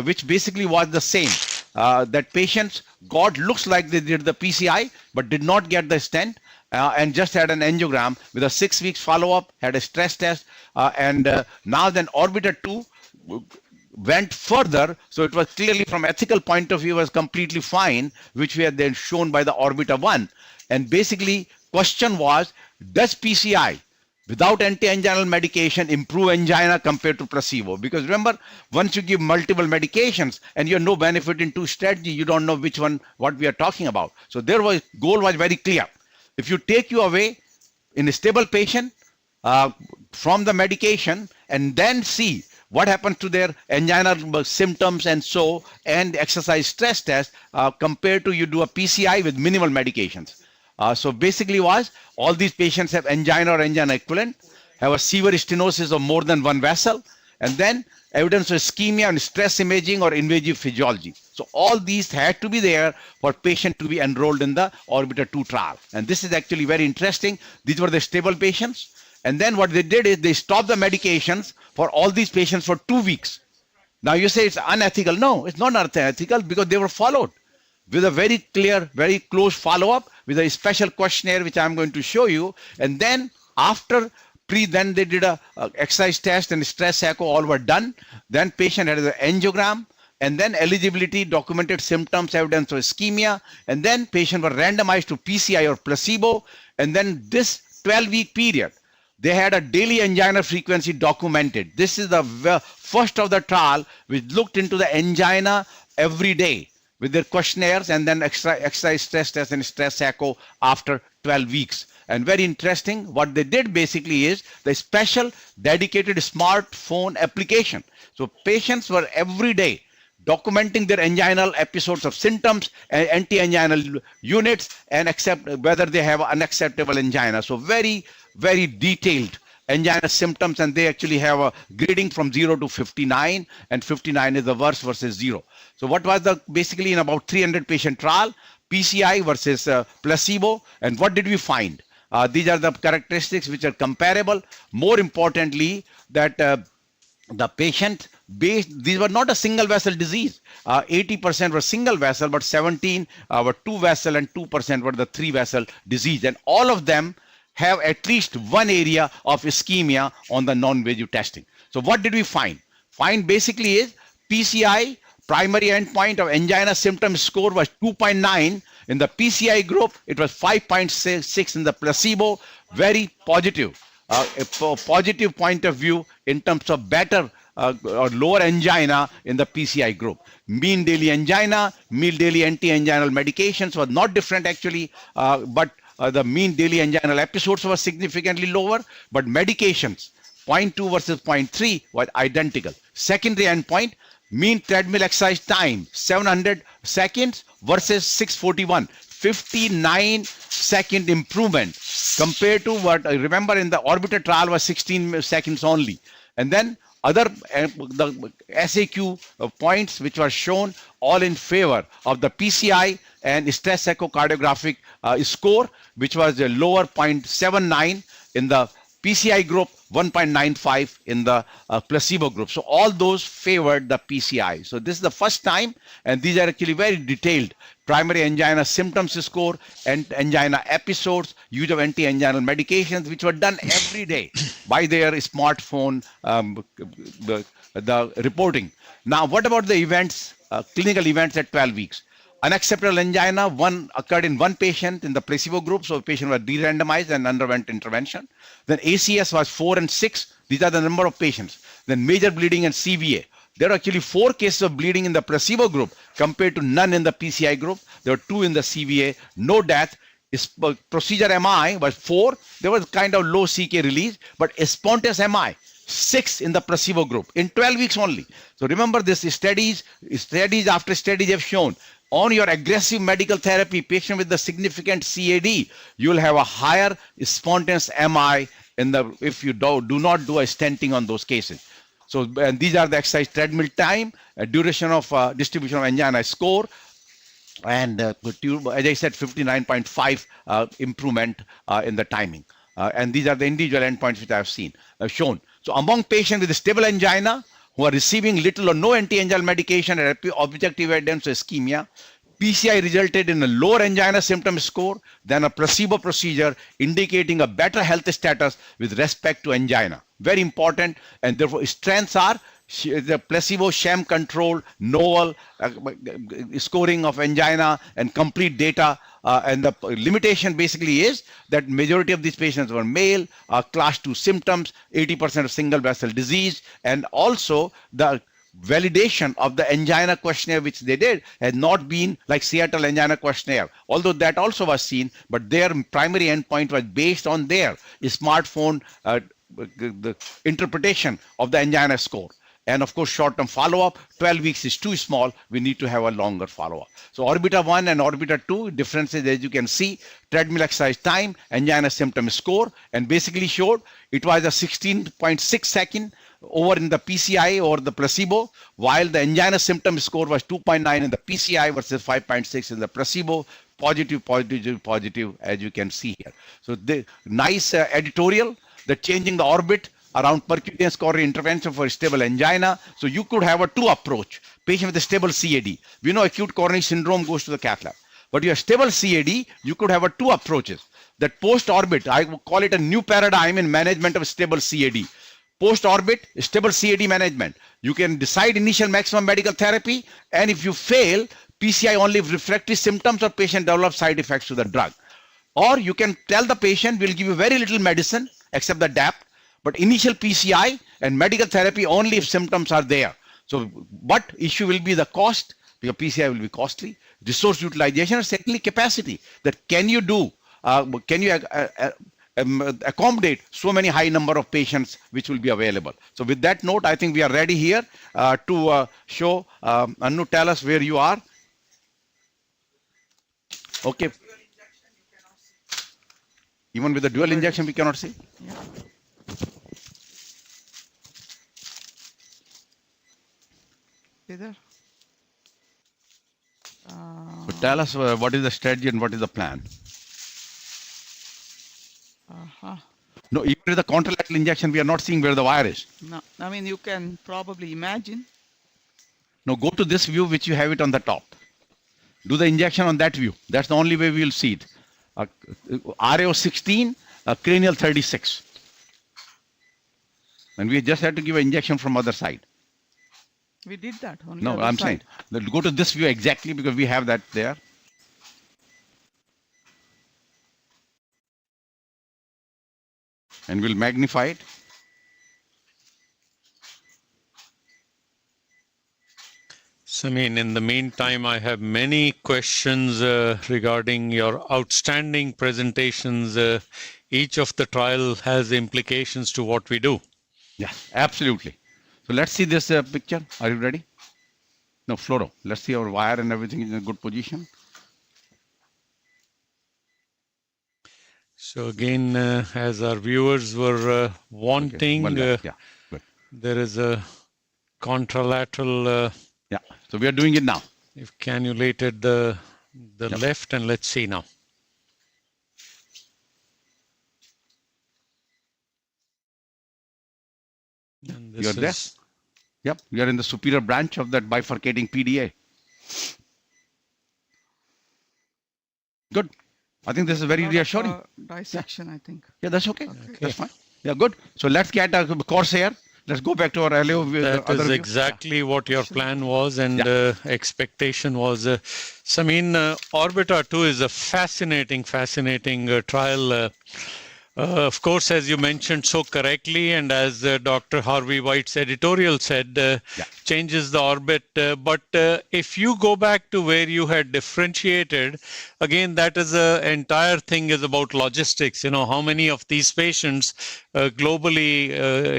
which basically was the same. That patients looks like they did the PCI, but did not get the stent. And just had an angiogram with a 6 weeks follow-up, had a stress test, and now then ORBITA 2 went further, so it was clearly from ethical point of view was completely fine, which we had then shown by the ORBITA 1. And basically, question was, does PCI without anti-anginal medication improve angina compared to placebo? Because remember, once you give multiple medications and you have no benefit in two strategy, you don't know which one, what we are talking about. So goal was very clear. If you take you away in a stable patient from the medication and then see what happens to their angina symptoms and exercise stress test compared to you do a PCI with minimal medications. So basically all these patients have angina or angina equivalent, have a severe stenosis of more than one vessel, and then evidence of ischemia and stress imaging or invasive physiology. So all these had to be there for patient to be enrolled in the ORBITA 2 trial. And this is actually very interesting. These were the stable patients. And then what they did is they stopped the medications for all these patients for 2 weeks. Now you say it's unethical. No, it's not unethical because they were followed with a very clear, very close follow-up with a special questionnaire, which I'm going to show you. And then after Then they did a exercise test and stress echo, all were done. Then patient had an angiogram, and then eligibility, documented symptoms, evidence of ischemia, and then patient were randomized to PCI or placebo, and then this 12-week period, they had a daily angina frequency documented. This is the first of the trial which looked into the angina every day with their questionnaires and then exercise stress test and stress echo after 12 weeks. And very interesting, what they did basically is the special dedicated smartphone application. So patients were every day documenting their anginal episodes of symptoms and anti-anginal units and accept whether they have unacceptable angina. So very, very detailed angina symptoms, and they actually have a grading from 0 to 59, and 59 is the worst versus 0. So what was the basically in about 300 patient trial, PCI versus placebo, and what did we find? These are the characteristics which are comparable. More importantly, that the patient based, these were not a single vessel disease. 80% were single vessel, but 17 were two vessel and 2% were the three vessel disease. And all of them have at least one area of ischemia on the non-invasive testing. So what did we find? Find basically is PCI, primary endpoint of angina symptom score was 2.9. In the PCI group, it was 5.6 in the placebo, very positive. A positive point of view in terms of better or lower angina in the PCI group. Mean daily angina, mean daily anti-anginal medications was not different actually, but the mean daily anginal episodes were significantly lower, but medications 0.2 versus 0.3 was identical. Secondary endpoint, mean treadmill exercise time 700 seconds versus 641, 59-second improvement compared to what I remember in the ORBITA trial was 16 seconds only. And then other the SAQ points which were shown all in favor of the PCI and stress echocardiographic score, which was a lower 0.79 in the PCI group, 1.95 in the placebo group. So all those favored the PCI. So this is the first time, and these are actually very detailed. Primary angina symptoms score and angina episodes, use of anti-anginal medications, which were done every day by their smartphone, the reporting. Now, what about the events, clinical events at 12 weeks? Unacceptable angina, one occurred in one patient in the placebo group, so the patient was de-randomized and underwent intervention. Then ACS was 4 and 6. These are the number of patients. Then major bleeding and CVA. There are actually 4 cases of bleeding in the placebo group compared to none in the PCI group. There were 2 in the CVA. No death. Procedure MI was 4. There was kind of low CK release, but spontaneous MI 6 in the placebo group in 12 weeks only. So remember this, studies after studies have shown on your aggressive medical therapy patient with the significant CAD, you will have a higher spontaneous MI in the if you do not do a stenting on those cases. So and these are the exercise treadmill time, duration of distribution of angina score, and as I said, 59.5 improvement in the timing. And these are the individual endpoints which I have seen shown. So among patients with stable angina who are receiving little or no anti-anginal medication and objective evidence of ischemia, PCI resulted in a lower angina symptom score than a placebo procedure, indicating a better health status with respect to angina. Very important, and therefore strengths are the placebo sham control, novel scoring of angina and complete data. And the limitation basically is that majority of these patients were male, class 2 symptoms, 80% of single vessel disease, and also the validation of the angina questionnaire which they did had not been like Seattle angina questionnaire, although that also was seen, but their primary endpoint was based on their smartphone the interpretation of the angina score. And of course, short-term follow-up, 12 weeks is too small. We need to have a longer follow-up. So ORBITA 1 and ORBITA 2 differences, as you can see, treadmill exercise time, angina symptom score, and basically showed it was a 16.6 second over in the PCI or the placebo, while the angina symptom score was 2.9 in the PCI versus 5.6 in the placebo. Positive, positive, positive, as you can see here. So the nice editorial, the changing the orbit around percutaneous coronary intervention for stable angina. So you could have a 2 approach. Patient with a stable CAD. We know acute coronary syndrome goes to the cath lab. But you have stable CAD, you could have a 2 approaches. that post-orbit, I call it a new paradigm in management of stable CAD. Post-orbit, stable CAD management. You can decide initial maximum medical therapy, and if you fail, PCI only refractory symptoms or patient develops side effects to the drug. Or you can tell the patient, we'll give you very little medicine except the DAPT, but initial PCI and medical therapy only if symptoms are there. So, but issue will be the cost, because PCI will be costly, resource utilization, and secondly, capacity. That can you do, can you accommodate so many high number of patients which will be available. So with that note, I think we are ready here to show, Anu, tell us where you are. Okay. Even with the dual injection, we cannot see? Yeah. Either. So tell us what is the strategy and what is the plan? No, even with the contralateral injection, we are not seeing where the wire is. No, I mean, you can probably imagine. No, go to this view, which you have it on the top. Do the injection on that view. That's the only way we will see it. RAO 16, cranial 36. And we just had to give an injection from other side. We did that. Only No, other I'm side. saying, go to this view exactly because we have that there. And we'll magnify it. Samin, in the meantime, I have many questions regarding your outstanding presentations. Each of the trial has implications to what we do. Yes, absolutely. So let's see this picture. Are you ready? No, fluoro. Let's see our wire and everything is in a good position. So again, as our viewers were wanting, Okay. Yeah, good. there is a contralateral Yeah, so we are doing it now. You've cannulated the Yep. left, and let's see now. And this You're there? is Yep, we are in the superior branch of that bifurcating PDA. Good. I think this is very Lot of, reassuring. dissection, I think. Yeah, that's okay. That's fine. Yeah, good. So let's get a course here. Let's go back to our LO. that is exactly what your plan was and expectation was. Samin, ORBITA 2 is a fascinating trial. Of course, as you mentioned so correctly, and as Dr. Harvey White's editorial said, changes the orbit. But if you go back to where you had differentiated, again, that is the entire thing is about logistics. You know, how many of these patients globally,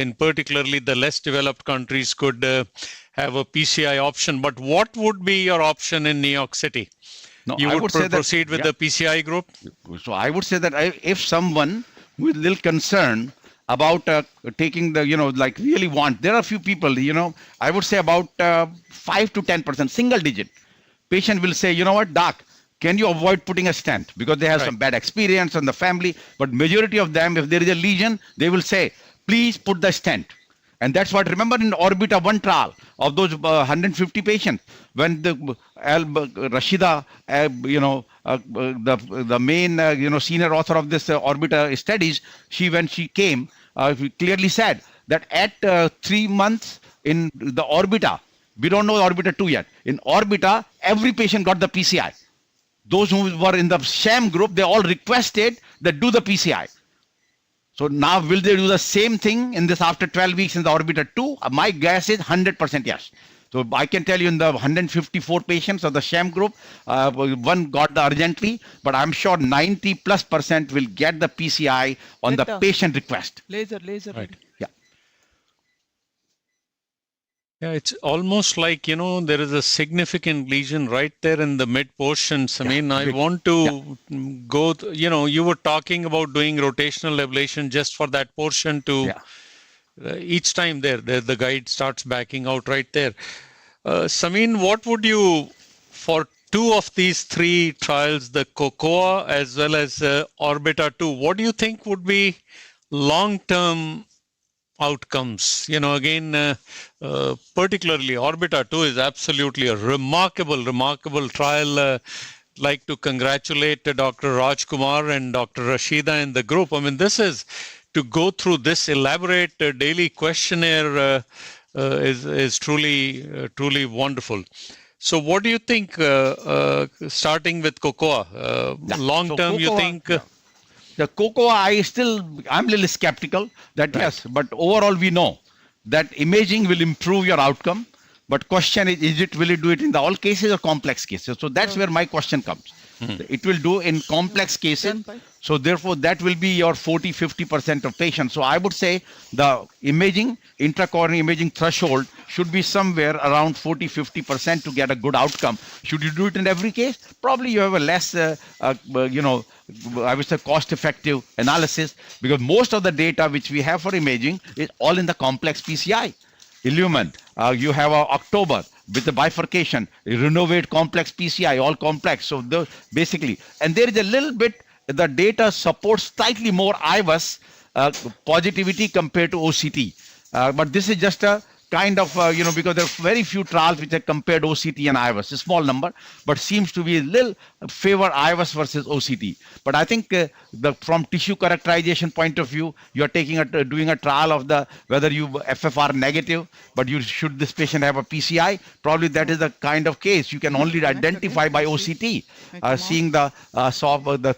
in particularly the less developed countries, could have a PCI option. But what would be your option in New York City? No, You I would say that- proceed with the PCI group? So I would say that if someone with little concern about taking the, like really want, there are a few people, I would say about 5 to 10%, single digit. Patient will say, you know what, doc, can you avoid putting a stent? Because they have some bad experience on the family. But majority of them, if there is a lesion, they will say, please put the stent. And that's what, remember in ORBITA 1 trial of those 150 patients, when the Rashida, the main, senior author of this ORBITA studies, when she came, clearly said that at 3 months in the ORBITA, we don't know ORBITA 2 yet. In ORBITA, every patient got the PCI. Those who were in the sham group, they all requested that do the PCI. So now will they do the same thing in this after 12 weeks in the ORBITA 2? My guess is 100% yes. So I can tell you in the 154 patients of the sham group, one got the urgently, but I'm sure 90+% will get the PCI on the patient request. Laser. Right. Yeah. Yeah, it's almost like, there is a significant lesion right there in the mid portion. I mean, I want to go, you were talking about doing rotational ablation just for that portion to each time the guide starts backing out right there. Samin, what would you, for 2 of these 3 trials, the COCOA as well as ORBITA 2, what do you think would be long-term outcomes? Again, particularly ORBITA 2 is absolutely a remarkable trial. like to congratulate Dr. Raj Kumar and Dr. Rashida and the group. I mean, this is to go through this elaborate daily questionnaire is truly wonderful. So, what do you think? Starting with cocoa, long So term, you cocoa, think? the cocoa, I'm a little skeptical that yes, but overall we know that imaging will improve your outcome. But question will it do it in the all cases or complex cases? So that's where my question comes. It will do in complex cases. So therefore, that will be your 40-50% of patients. So I would say the imaging, intracoronary imaging threshold should be somewhere around 40-50% to get a good outcome. Should you do it in every case? Probably you have a less, I would say, cost-effective analysis, because most of the data which we have for imaging is all in the complex PCI. Illumin, you have October with the bifurcation, renovate complex PCI, all complex. So basically, and there is a little bit, the data supports slightly more IVUS positivity compared to OCT. But this is just a kind of, because there are very few trials which have compared OCT and IVUS, a small number, but seems to be a little favor IVUS versus OCT. But I think from tissue characterization point of view, you are doing a trial of whether you FFR negative, but should this patient have a PCI? Probably that is the kind of case you can only identify by OCT, seeing the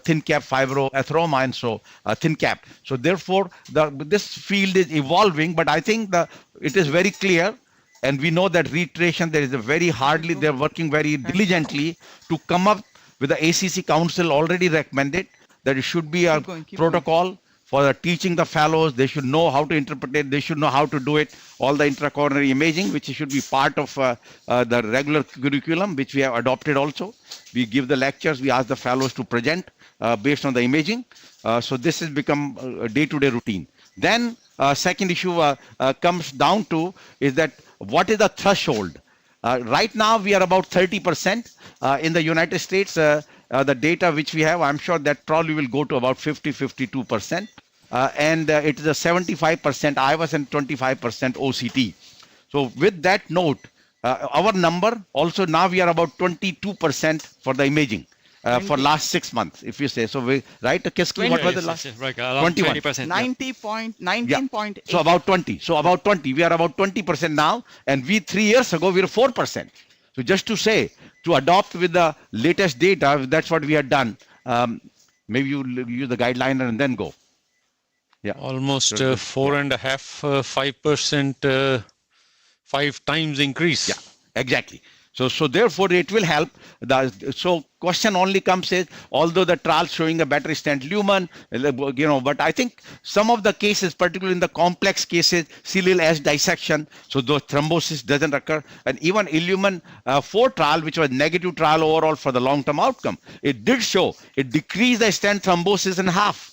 thin cap fibroatheroma and so thin cap. So therefore, this field is evolving, but I think it is very clear, and we know that reiteration, they're working very diligently to come up with the ACC Council already recommended that it should be a protocol for teaching the fellows. They should know how to interpret it. They should know how to do it. All the intracoronary imaging, which should be part of the regular curriculum, which we have adopted also. We give the lectures. We ask the fellows to present based on the imaging. So this has become a day-to-day routine. Then second issue comes down to is that what is the threshold? Right now we are about 30% in the United States. The data which we have, I'm sure that probably will go to about 50-52%. And it is a 75% IVUS and 25% OCT. So with that note, our number also now we are about 22% for the imaging. For last 6 months, if you say so, right? Kiski, what was the last? Right, around 21. 20%. 19.8. So about 20. So about 20. We are about 20% now, and 3 years ago we were 4%. So just to say, to adopt with the latest data, that's what we had done. Maybe you use the guideline and then go. Yeah. Almost 4.5%, 5%, 5 times increase. Yeah, exactly. So therefore it will help. So question only comes is, although the trial showing a better stent lumen, but I think some of the cases, particularly in the complex cases, ciliary edge dissection, so those thrombosis doesn't occur. And even Illumin 4 trial, which was negative trial overall for the long-term outcome, it did show, it decreased the stent thrombosis in half.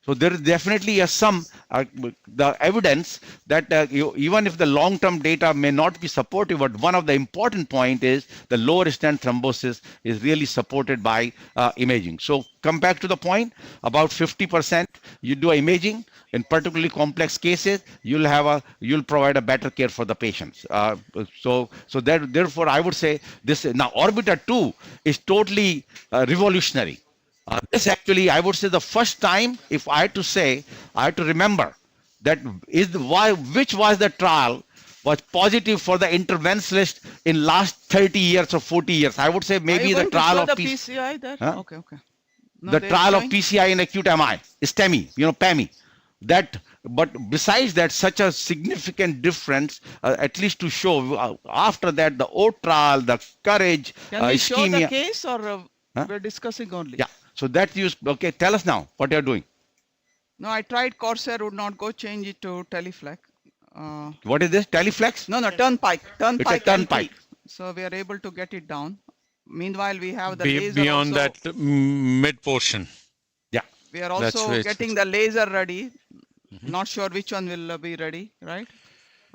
So there is definitely the evidence that even if the long-term data may not be supportive, but one of the important point is the lower stent thrombosis is really supported by imaging. So come back to the point, about 50% you do imaging, in particularly complex cases, you'll provide a better care for the patients. Therefore I would say this now ORBITA 2 is totally revolutionary. This actually, I would say, the first time, if I had to say, I had to remember that which was the trial was positive for the interventionalist in last 30 years or 40 years. I would say maybe the trial of PCI there. Huh? Okay. No, the trial of PCI in acute MI, STEMI, PAMI. But besides that, such a significant difference, at least to show after that, the O trial, the courage, can we show the ischemia. case or we're discussing only? Yeah. So that okay, tell us now what you're doing. No, I tried Corsair, would not go, change it to Teleflex. What is this? Teleflex? No, Turnpike. It's a Turnpike. So we are able to get it down. Meanwhile, we have the laser beyond also. that mid portion. Yeah. We are also getting the laser ready. Not sure which one will be ready, right?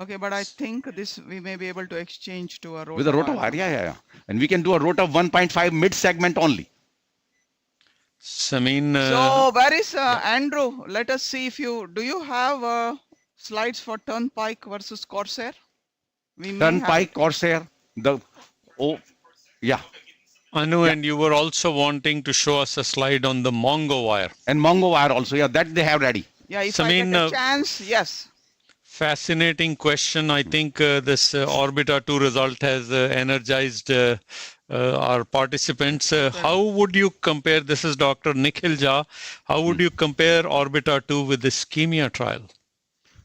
Okay, but I think we may be able to exchange to a rota. With a rota wire, yeah. And we can do a rota 1.5 mid segment only. So where is Andrew? Let us see if do you have slides for Turnpike versus Corsair? Turnpike, Corsair, yeah. Anu, and you were also wanting to show us a slide on the Mongo wire. And Mongo wire also, yeah, that they have ready. Yeah, if I get Samin, a chance, yes. fascinating question. I think this ORBITA 2 result has energized our participants. How would you compare, this is Dr. Nikhil Jha, how would you compare ORBITA 2 with the ischemia trial?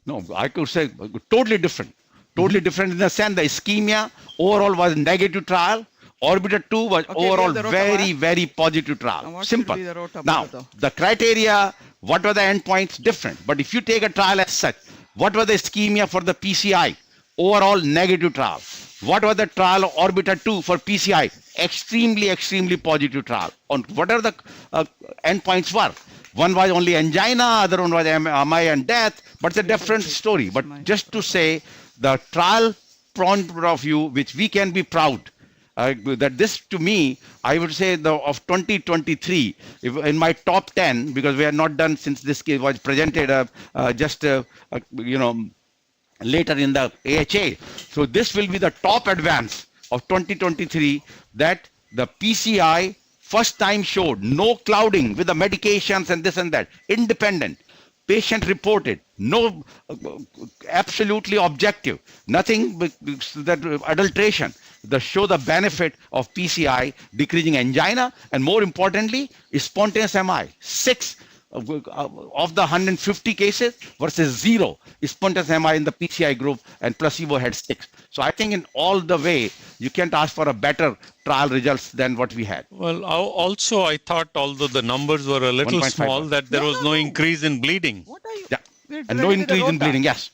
No, I could say totally different. Totally different in the sense the ischemia overall was negative trial. ORBITA 2 was Okay, overall where's the very, rota very positive Now, trial. what should Simple. be the rota Now, bar, though? the criteria, what were the endpoints? Different. But if you take a trial as such, what was the ischemia for the PCI? Overall negative trial. What was the trial of ORBITA 2 for PCI? Extremely, extremely positive trial. On what are the endpoints were? One was only angina, other one was MI and death, but it's a different story. But just to say, the trial point of view, which we can be proud, that this to me, I would say of 2023, in my top 10, because we are not done since this case was presented later in the AHA. So this will be the top advance of 2023, that the PCI first time showed no clouding with the medications and this and that, independent, patient reported, no absolutely objective, nothing that adulteration, that show the benefit of PCI decreasing angina, and more importantly, spontaneous MI. 6 of the 150 cases versus 0 spontaneous MI in the PCI group, and placebo had 6. So I think in all the way, you can't ask for a better trial results than what we had. Well, also I thought, although the numbers were a little 1.5 small, bar. that there was no increase in bleeding. What are you? Yeah. We're And no ready with the increase in rota. bleeding, yes.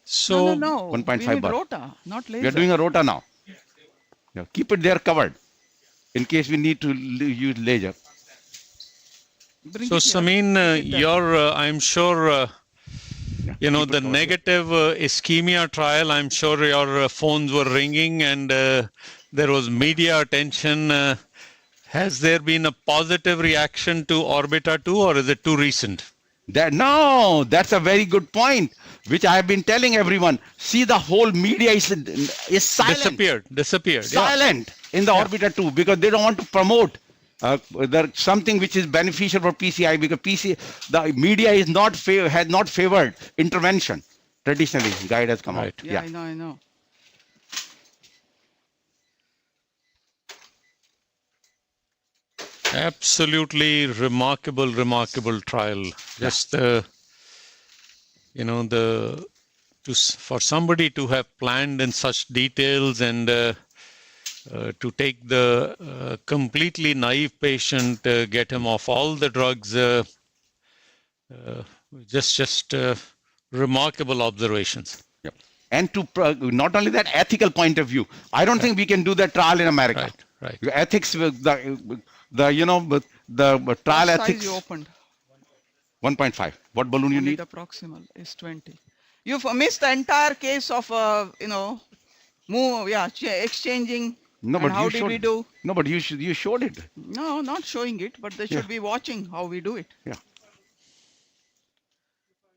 So, No. 1.5 We need bar. rota, not laser. We are doing a rota now. Yeah, keep it there covered in case we need to use laser. Bring so it here. Samin, Keep it there. your, I'm sure, you know, keep it the covered. negative ischemia trial, I'm sure your phones were ringing and there was media attention. Has there been a positive reaction to ORBITA 2, or is it too recent? No, that's a very good point, which I have been telling everyone. See, the whole media is silent. Disappeared. Silent in the ORBITA 2 because they don't want to promote something which is beneficial for PCI, because the media is not has not favored intervention. Traditionally, guide has come out. Yeah, I know. Absolutely remarkable trial. Just for somebody to have planned in such details and to take the completely naive patient, get him off all the drugs, just remarkable observations. Yep. And to not only that, ethical point of view, I don't think we can do that trial in America. Right. Ethics, the trial What ethics. size you opened? 1.5. What balloon you Only need? the proximal is 20. You've missed the entire case of exchanging. No, And but how you did showed we it. do? No, but you showed it. No, not showing it, but they should be watching how we do it. Yeah.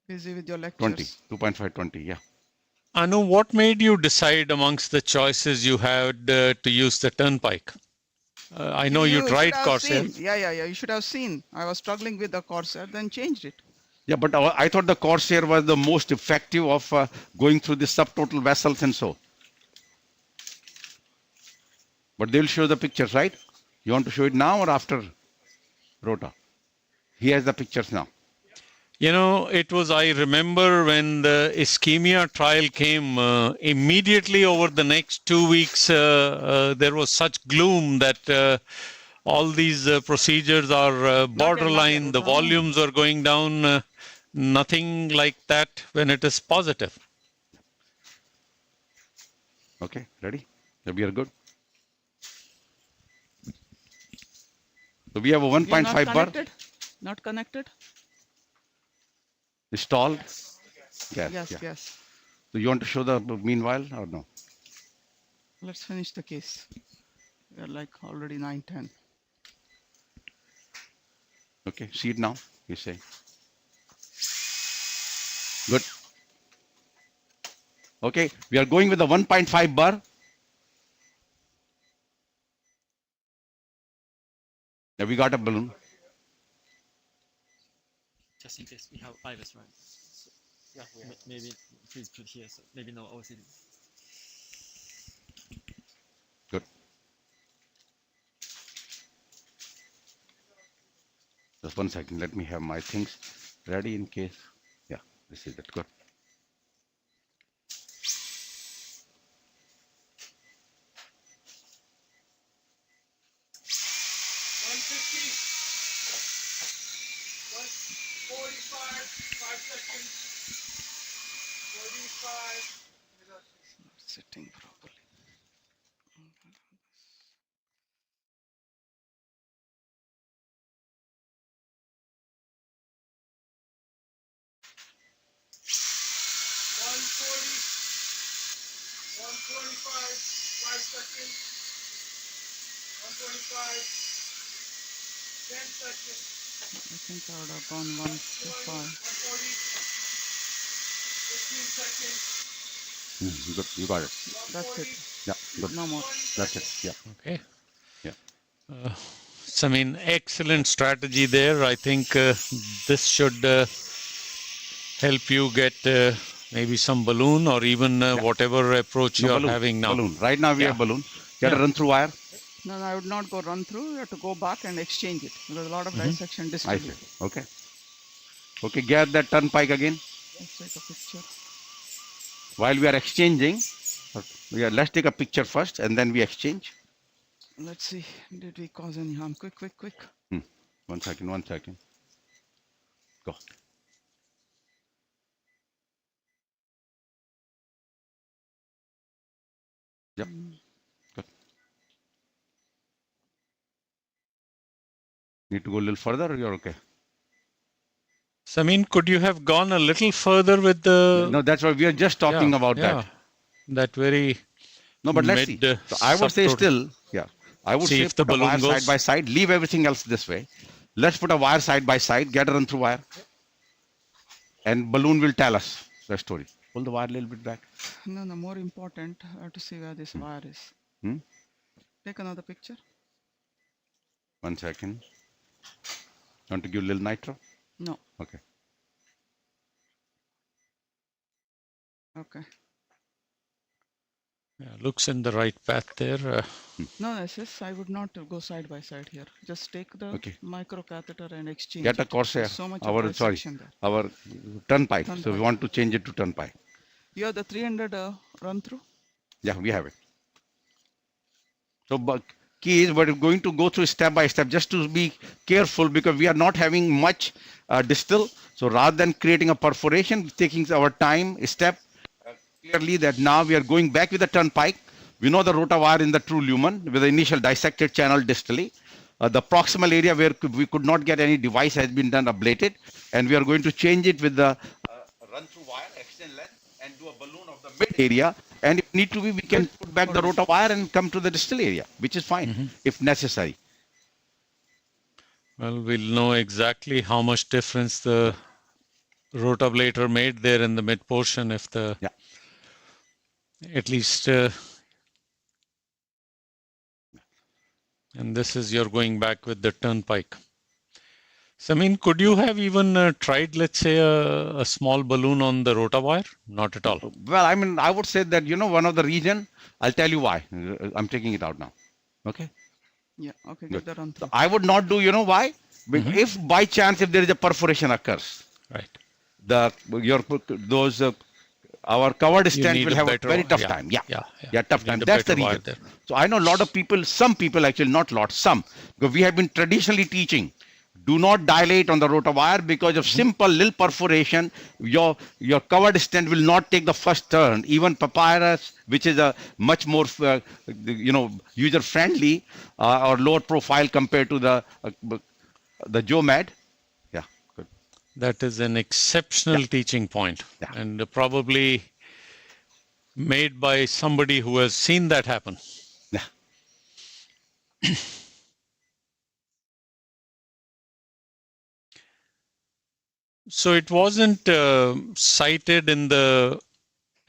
Busy with your 20. lectures. 2.5, 20. Yeah. Anu, what made you decide amongst the choices you had to use the turnpike? I know you tried should have Corsair. seen. Yeah. You should have seen. I was struggling with the Corsair, then changed it. Yeah, but I thought the Corsair was the most effective of going through the subtotal vessels and so. But they'll show the pictures, right? You want to show it now or after Rota? He has the pictures now. You know, I remember when the ischemia trial came, immediately over the next 2 weeks, there was such gloom that all these procedures are borderline, the volumes are going down, nothing like that when it is positive. Okay, ready? We are good. So we have a 1.5 bar. Not connected? Stalled. Yes. So you want to show the meanwhile or no? Let's finish the case. We are like already 9:10. Okay, see it now, you say. Good. Okay, we are going with the 1.5 bar. Have we got a balloon? Just in case we have IVS, right? So, yeah, maybe please put here. So maybe no OCD. Good. Just 1 second. Let me have my things ready in case. Yeah, this is it. Good. Sitting properly. I think I would have gone 155. Good. You got it. That's it. Yeah. Good. No more. That's it. Yeah. Okay. Yeah. So, I mean, excellent strategy there. I think this should help you get maybe some balloon or even whatever approach No, you're balloon. having now. Balloon. Right now we Yeah. have balloon. Get a Yeah. run through wire. No, I would not go run through. You have to go back and exchange it. There's a lot of dissection I distally. see. Okay. Okay. Get that turnpike again. Let's take a picture. While we are exchanging, let's take a picture first and then we exchange. Let's see. Did we cause any harm? Quick, quick, quick. 1 second. 1 second. Go. Yep. Good. Need to go a little further or you're okay? So, I mean, could you have gone a little further with the... No, that's why we are just talking about that. That very No, but let's see. mid, So I would say subtotal. still, I would See say if the put a wire balloon side goes. by side, leave everything else this way. Let's put a wire side by side, get a run through wire. And balloon will tell us the story. Pull the wire a little bit back. No, more important, I have to see where this wire is. Hmm? Take another picture. 1 second. Want to give a little nitro? No. Okay. Okay. Yeah, looks in the right path there. No, I would not go side by side here. Just take the micro catheter and exchange. Get a it. Corsair. There's so much Our there. turnpike. So we want to change it to turnpike. You have the 300 run through? Yeah, we have it. So but key is we're going to go through step by step just to be careful because we are not having much distal. So rather than creating a perforation, taking our time step clearly that now we are going back with the turnpike. We know the rota wire in the true lumen with the initial dissected channel distally. The proximal area where we could not get any device has been done ablated, and we are going to change it with the run through wire, extend length, and do a balloon of the mid area. And if need to be, we can put back the rota wire and come to the distal area, which is fine if necessary. Well, we'll know exactly how much difference the rotablator made there in the mid portion if the at least and this is you're going back with the turnpike. So, I mean, could you have even tried, let's say, a small balloon on the rota wire? Not at all. Well, I mean, I would say that, one of the reason, I'll tell you why. I'm taking it out now. Okay? Yeah, okay, get that on through. So I would not do, why? If by chance, if there is a perforation occurs, right? Our covered stent will have a very tough time. Yeah, tough time. That's the reason. So I know a lot of people, some people actually, not lot, some, because we have been traditionally teaching, do not dilate on the rota wire because of simple little perforation. Your covered stent will not take the first turn. Even papyrus, which is a much more, user friendly or lower profile compared to the Jomad. Yeah, good. That is an exceptional teaching point, and probably made by somebody who has seen that happen. Yeah. So it wasn't cited in the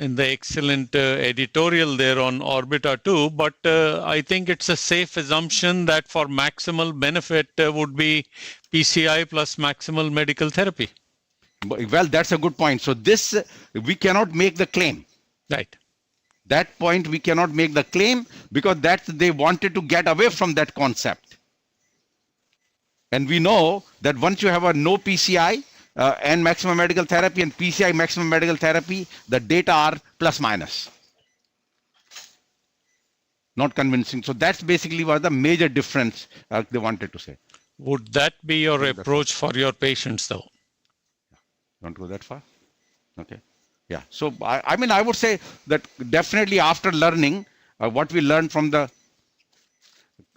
in the excellent editorial there on ORBITA too, but I think it's a safe assumption that for maximal benefit would be PCI plus maximal medical therapy. Well, that's a good point. So this, we cannot make the claim. Right. That point we cannot make the claim because they wanted to get away from that concept. And we know that once you have a no PCI and maximum medical therapy and PCI maximum medical therapy, the data are plus minus. Not convincing. So that's basically what the major difference they wanted to say. Would that be your approach for your patients though? Don't go that far. Okay. Yeah. So I mean, I would say that definitely after learning what we learned from the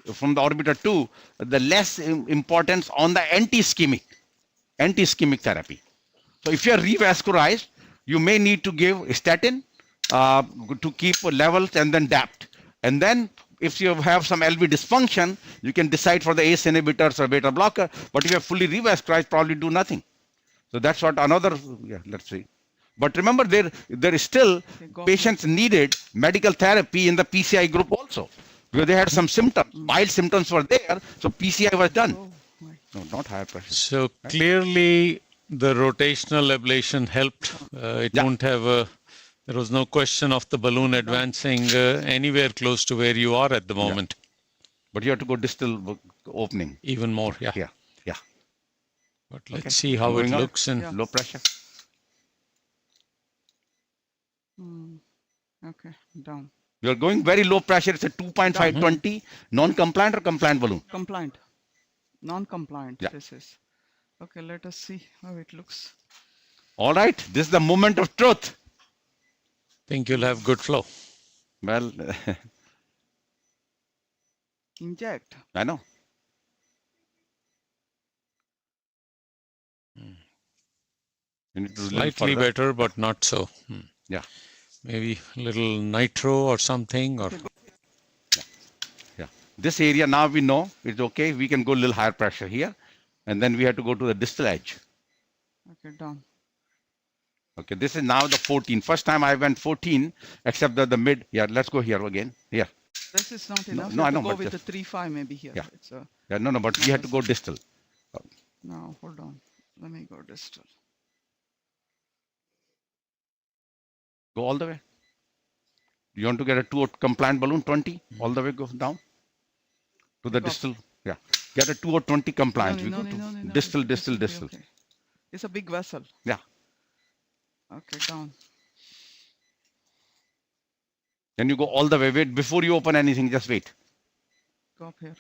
ORBITA 2, the less importance on the anti-ischemic therapy. So if you are revascularized, you may need to give statin to keep levels and then DAPT. And then if you have some LV dysfunction, you can decide for the ACE inhibitors or beta blocker. But if you are fully revascularized, probably do nothing. So that's what another, yeah, let's see. But remember, there is still patients needed medical therapy in the PCI group also. Because they had some symptoms, mild symptoms were there, so PCI was done. No, not higher pressure. So clearly the rotational ablation helped. It won't have there was no question of the balloon advancing anywhere close to where you are at the moment. But you have to go distal opening. Even more, yeah. Yeah, yeah. But let's see how it looks in low pressure. Okay, down. You are going very low pressure. It's a 2.520 non-compliant or compliant balloon? Compliant. Non-compliant. Yeah. This is. Okay, let us see how it looks. All right. This is the moment of truth. Think you'll have good flow. Well, Inject. I know. You need to Slightly better, but not so. Yeah. Maybe a little nitro or something. Or Yeah. This area now we know it's okay. We can go a little higher pressure here. And then we have to go to the distal edge. Okay, down. Okay, this is now the 14. First time I went 14, except that the mid. Yeah, let's go here again. Here. This is not enough. No, I know, go but with the 3.5 maybe here. Yeah. It's a, Yeah, no, but we have to go distal. no, hold on. Let me go distal. Go all the way. You want to get a 2 compliant balloon, 20, all the way go down to the distal. Yeah, get a 2 or 20 compliant. No, we go to distal. Okay. It's a big vessel. Yeah. Okay, down. Then you go all the way. Wait, before you open anything, just wait. Go up here.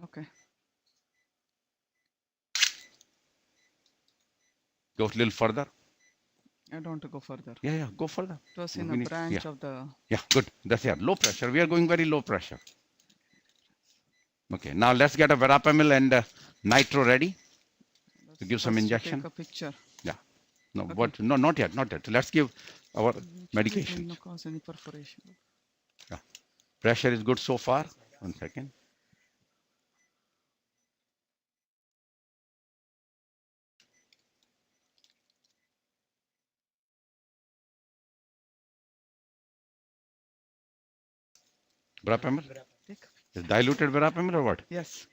Okay. Go a little further. I don't want to go further. Yeah, go further. It was in a branch of the... Yeah, good. That's here. Low pressure. We are going very low pressure. Okay, now let's get a verapamil and nitro ready to give some injection. Take a picture. Yeah. No, okay. What? No, not yet. Let's give our medication. No cause any perforation. Yeah. Pressure is good so far. 1 second. Verapamil? Is diluted verapamil or what? Yes.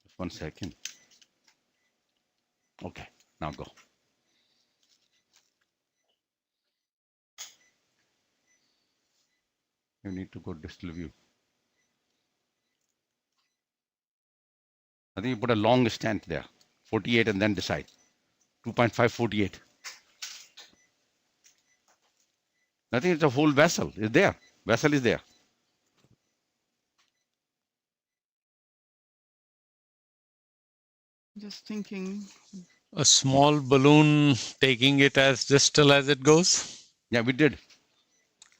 Just 1 second. Okay, now go. You need to go distal view. I think you put a long stent there, 48, and then decide. 2.5, 48. I think it's a whole vessel. It's there. Vessel is there. Just thinking. a small balloon taking it as distal as it goes. Yeah, we did.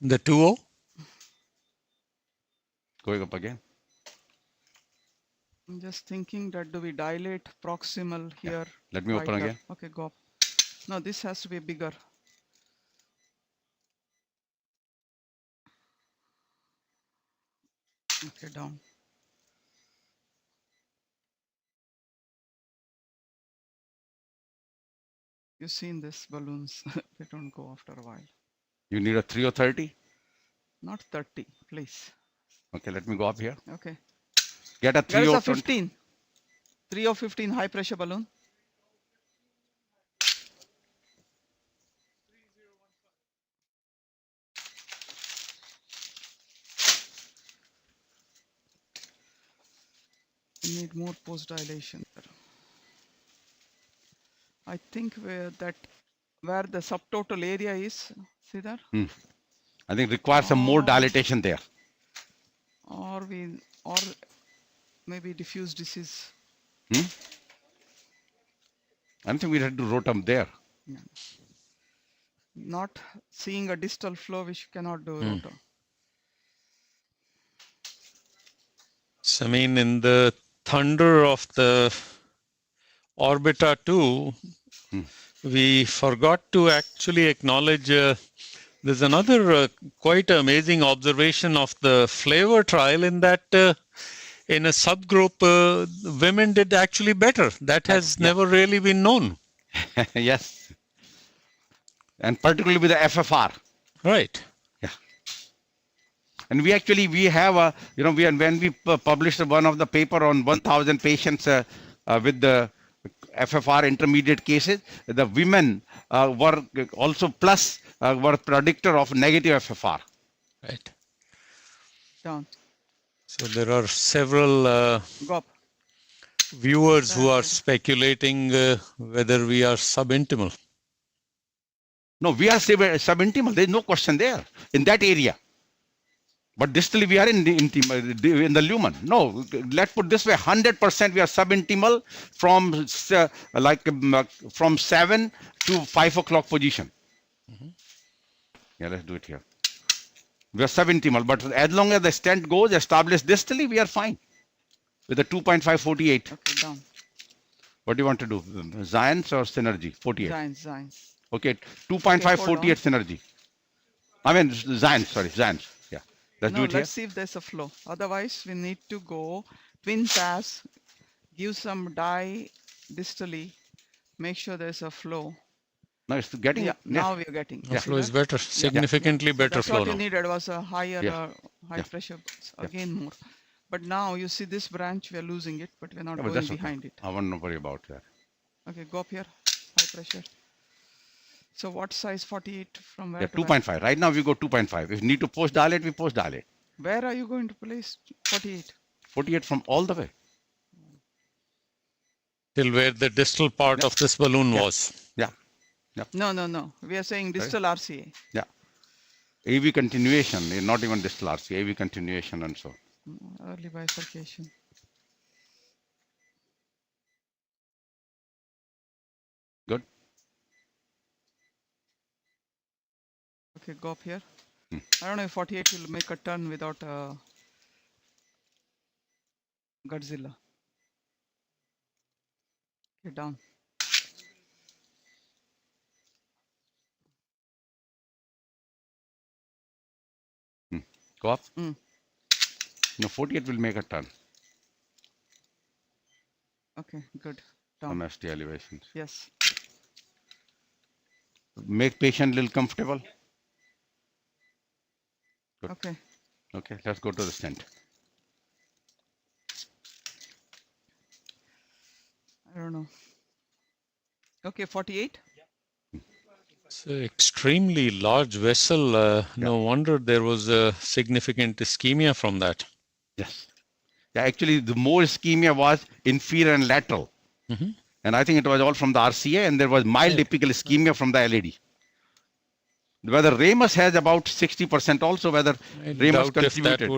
The 2O. Going up again. I'm just thinking that do we dilate proximal here? Let me open again. Okay, go up. No, this has to be bigger. Okay, down. You've seen this balloons. They don't go after a while. You need a 3 or 30? Not 30, please. Okay, let me go up here. Okay. Get a There 3 is or a 20. 15. 3 or 15 high pressure balloon. You need more post dilation. I think where the subtotal area is, see there? I think requires some more dilatation there. Or maybe diffuse disease. I don't think we had to rotam there. Yeah. Not seeing a distal flow, which cannot do rota. So, I mean, in the thunder of the ORBITA 2, we forgot to actually acknowledge there's another quite amazing observation of the flavor trial in that in a subgroup, women did actually better. That has never really been known. Yes. And particularly with the FFR. Right. Yeah. And we have a, when we published one of the paper on 1,000 patients with the FFR intermediate cases, the women were also plus were predictor of negative FFR. Right. Down. So there are several Go up. viewers who are speculating whether we are subintimal. No, we are subintimal. There is no question there in that area. But distally we are in the lumen. No, let's put this way: 100% we are subintimal from from 7 to 5 o'clock position. Yeah, let's do it here. We are subintimal, but as long as the stent goes established distally, we are fine with the 2.548. Okay, down. What do you want to do? Zions or synergy? 48. Zions. Okay, 2.548 synergy. I mean Zions. Sorry, Zions. Yeah, let's do it here. Let's see if there's a flow. Otherwise, we need to go twin pass, give some dye distally, make sure there's a flow. No, it's getting. Yeah, now we are getting. The flow is better, significantly better That's flow what you now. needed was a higher high pressure, again more. But now you see this branch, we are losing it, but we're not going behind it. I won't worry about that. Okay, go up here, high pressure. So what size 48 from where? Yeah, to where? 2.5. Right now we go 2.5. If we need to post dilate, we post dilate. Where are you going to place 48? 48 from all the way. Till where the distal part of this balloon was. Yeah. No. We are saying distal RCA. Yeah. AV continuation, not even distal RCA, AV continuation and so. Early bifurcation. Good. Okay, go up here. I don't know if 48 will make a turn without Godzilla. Okay, down. Go up. No, 48 will make a turn. Okay, good. Down. MST elevations. Yes. Make patient a little comfortable. Good. Okay. Okay, let's go to the stent. I don't know. Okay, 48. It's an extremely large vessel. No wonder there was a significant ischemia from that. Yes. Yeah, actually, the more ischemia was inferior and lateral. And I think it was all from the RCA, and there was mild apical ischemia from the LAD. Whether Ramus has about 60% also, whether Ramus contributed.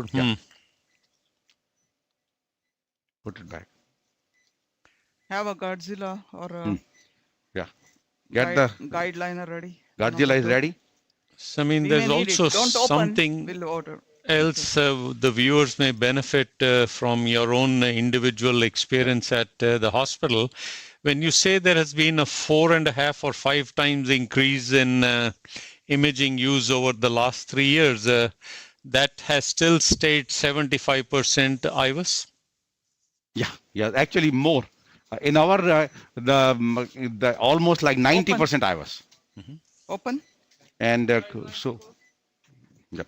Put it back. Have a Godzilla or a Get the guideliner ready. Godzilla is ready. So, I mean, there's also something else the viewers may benefit from your own individual experience at the hospital. When you say there has been a 4.5 or 5 times increase in imaging use over the last 3 years, that has still stayed 75% IVUS? Yeah, actually more. In our the almost like 90% I was, Open. and so yep.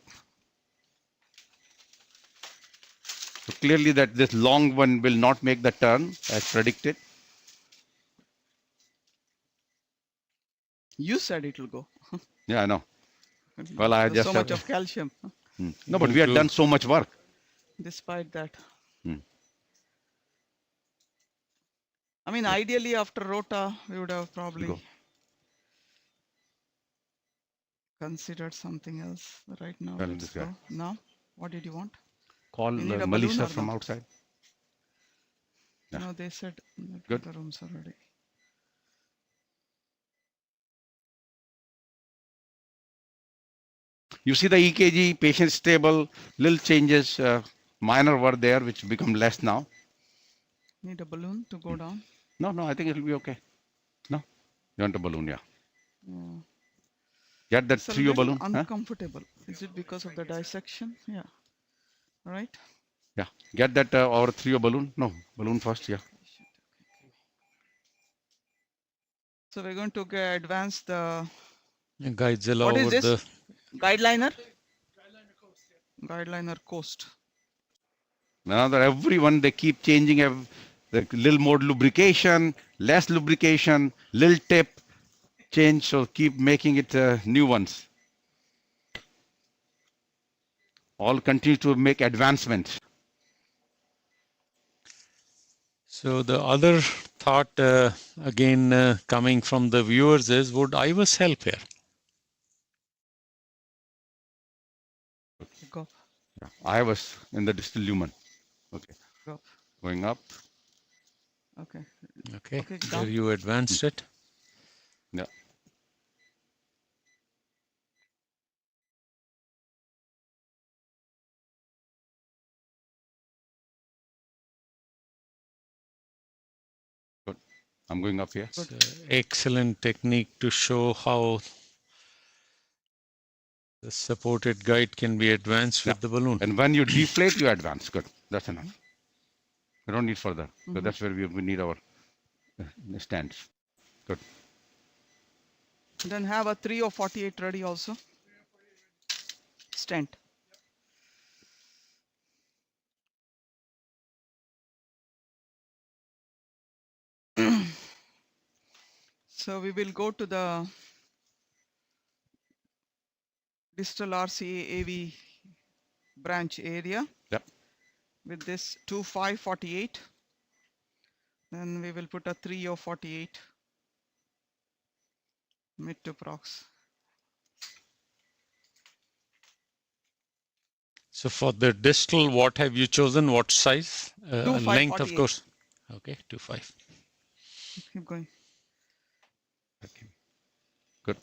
So clearly that this long one will not make the turn as predicted. You said it will go. Yeah, I know. Well, I There's just so have, much of calcium. no, but we had done so much work. Despite that. Hmm. I mean, ideally after Rota, we would have Go. probably considered something else. Right now, Well, let's this guy. go. Now, what did you want? Call You need a balloon Melissa or from no? outside. Yeah. No, they said Good. the rooms are ready. You see the EKG, patient stable, little changes, minor were there, which become less now. Need a balloon to go down? No, no, I think it'll be okay. No, you want a balloon, yeah. Yeah. Get that It's a trio little balloon, huh? uncomfortable. Is it because of the dissection? Yeah. Right? Yeah, get that our trio balloon. No, balloon first, yeah. So we're going to advance the, Guidezilla what is over this? the Guideliner? Guideliner coast. Now that everyone, they keep changing the little more lubrication, less lubrication, little tip change, so keep making it new ones. All continue to make advancements. So the other thought, again, coming from the viewers is, would IVUS help here? Go. I was in the distal lumen. Okay. Go. Going up. Okay. Okay, Okay, there down. you advanced it. Yeah. Good. I'm going up here. Excellent technique to show how the supported guide can be advanced with the balloon. And when you deflate, you advance. Good. That's enough. We don't need further. So that's where we need our stands. Good. Then have a 3 or 48 ready also. Stent. So we will go to the distal RCA AV branch area. Yep. With this 2548. Then we will put a 3 or 48 mid to prox. So for the distal, what have you chosen? What size? 2, 5, Length, of 48. course. Okay, 2.5. Keep going. Okay. Good.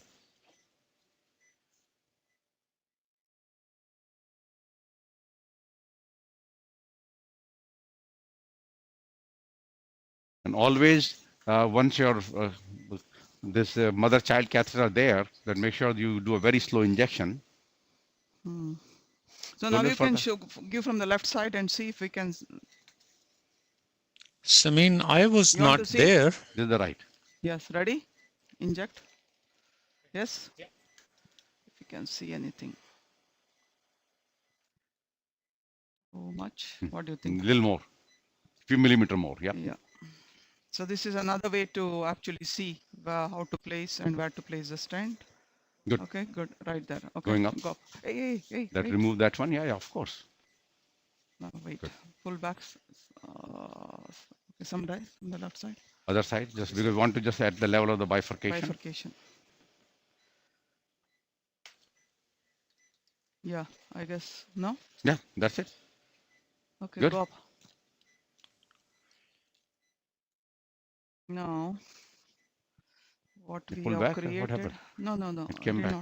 And always, once your this mother-child catheter are there, then make sure you do a very slow injection. So Go now a you can further. give from the left side and see if we can. Samin, I was You want not to see? there. This is the right. Yes, ready? Inject. Yes? Yeah. If you can see anything. How much? What do you think? A little more. Few millimeter more. Yeah. Yeah. So this is another way to actually see how to place and where to place the stent. Good. Okay, good. Right there. Okay. Going up. Go up. Hey. That wait. remove that one. Yeah, of course. No, wait. Good. Pull back. Okay, some die on the left side. Other side, just because we want to just at the level of the bifurcation. Bifurcation. Yeah, I guess. No? Yeah, that's it. Okay, Good. go up. No. What You we pull have back. created. What happened? No. It came back.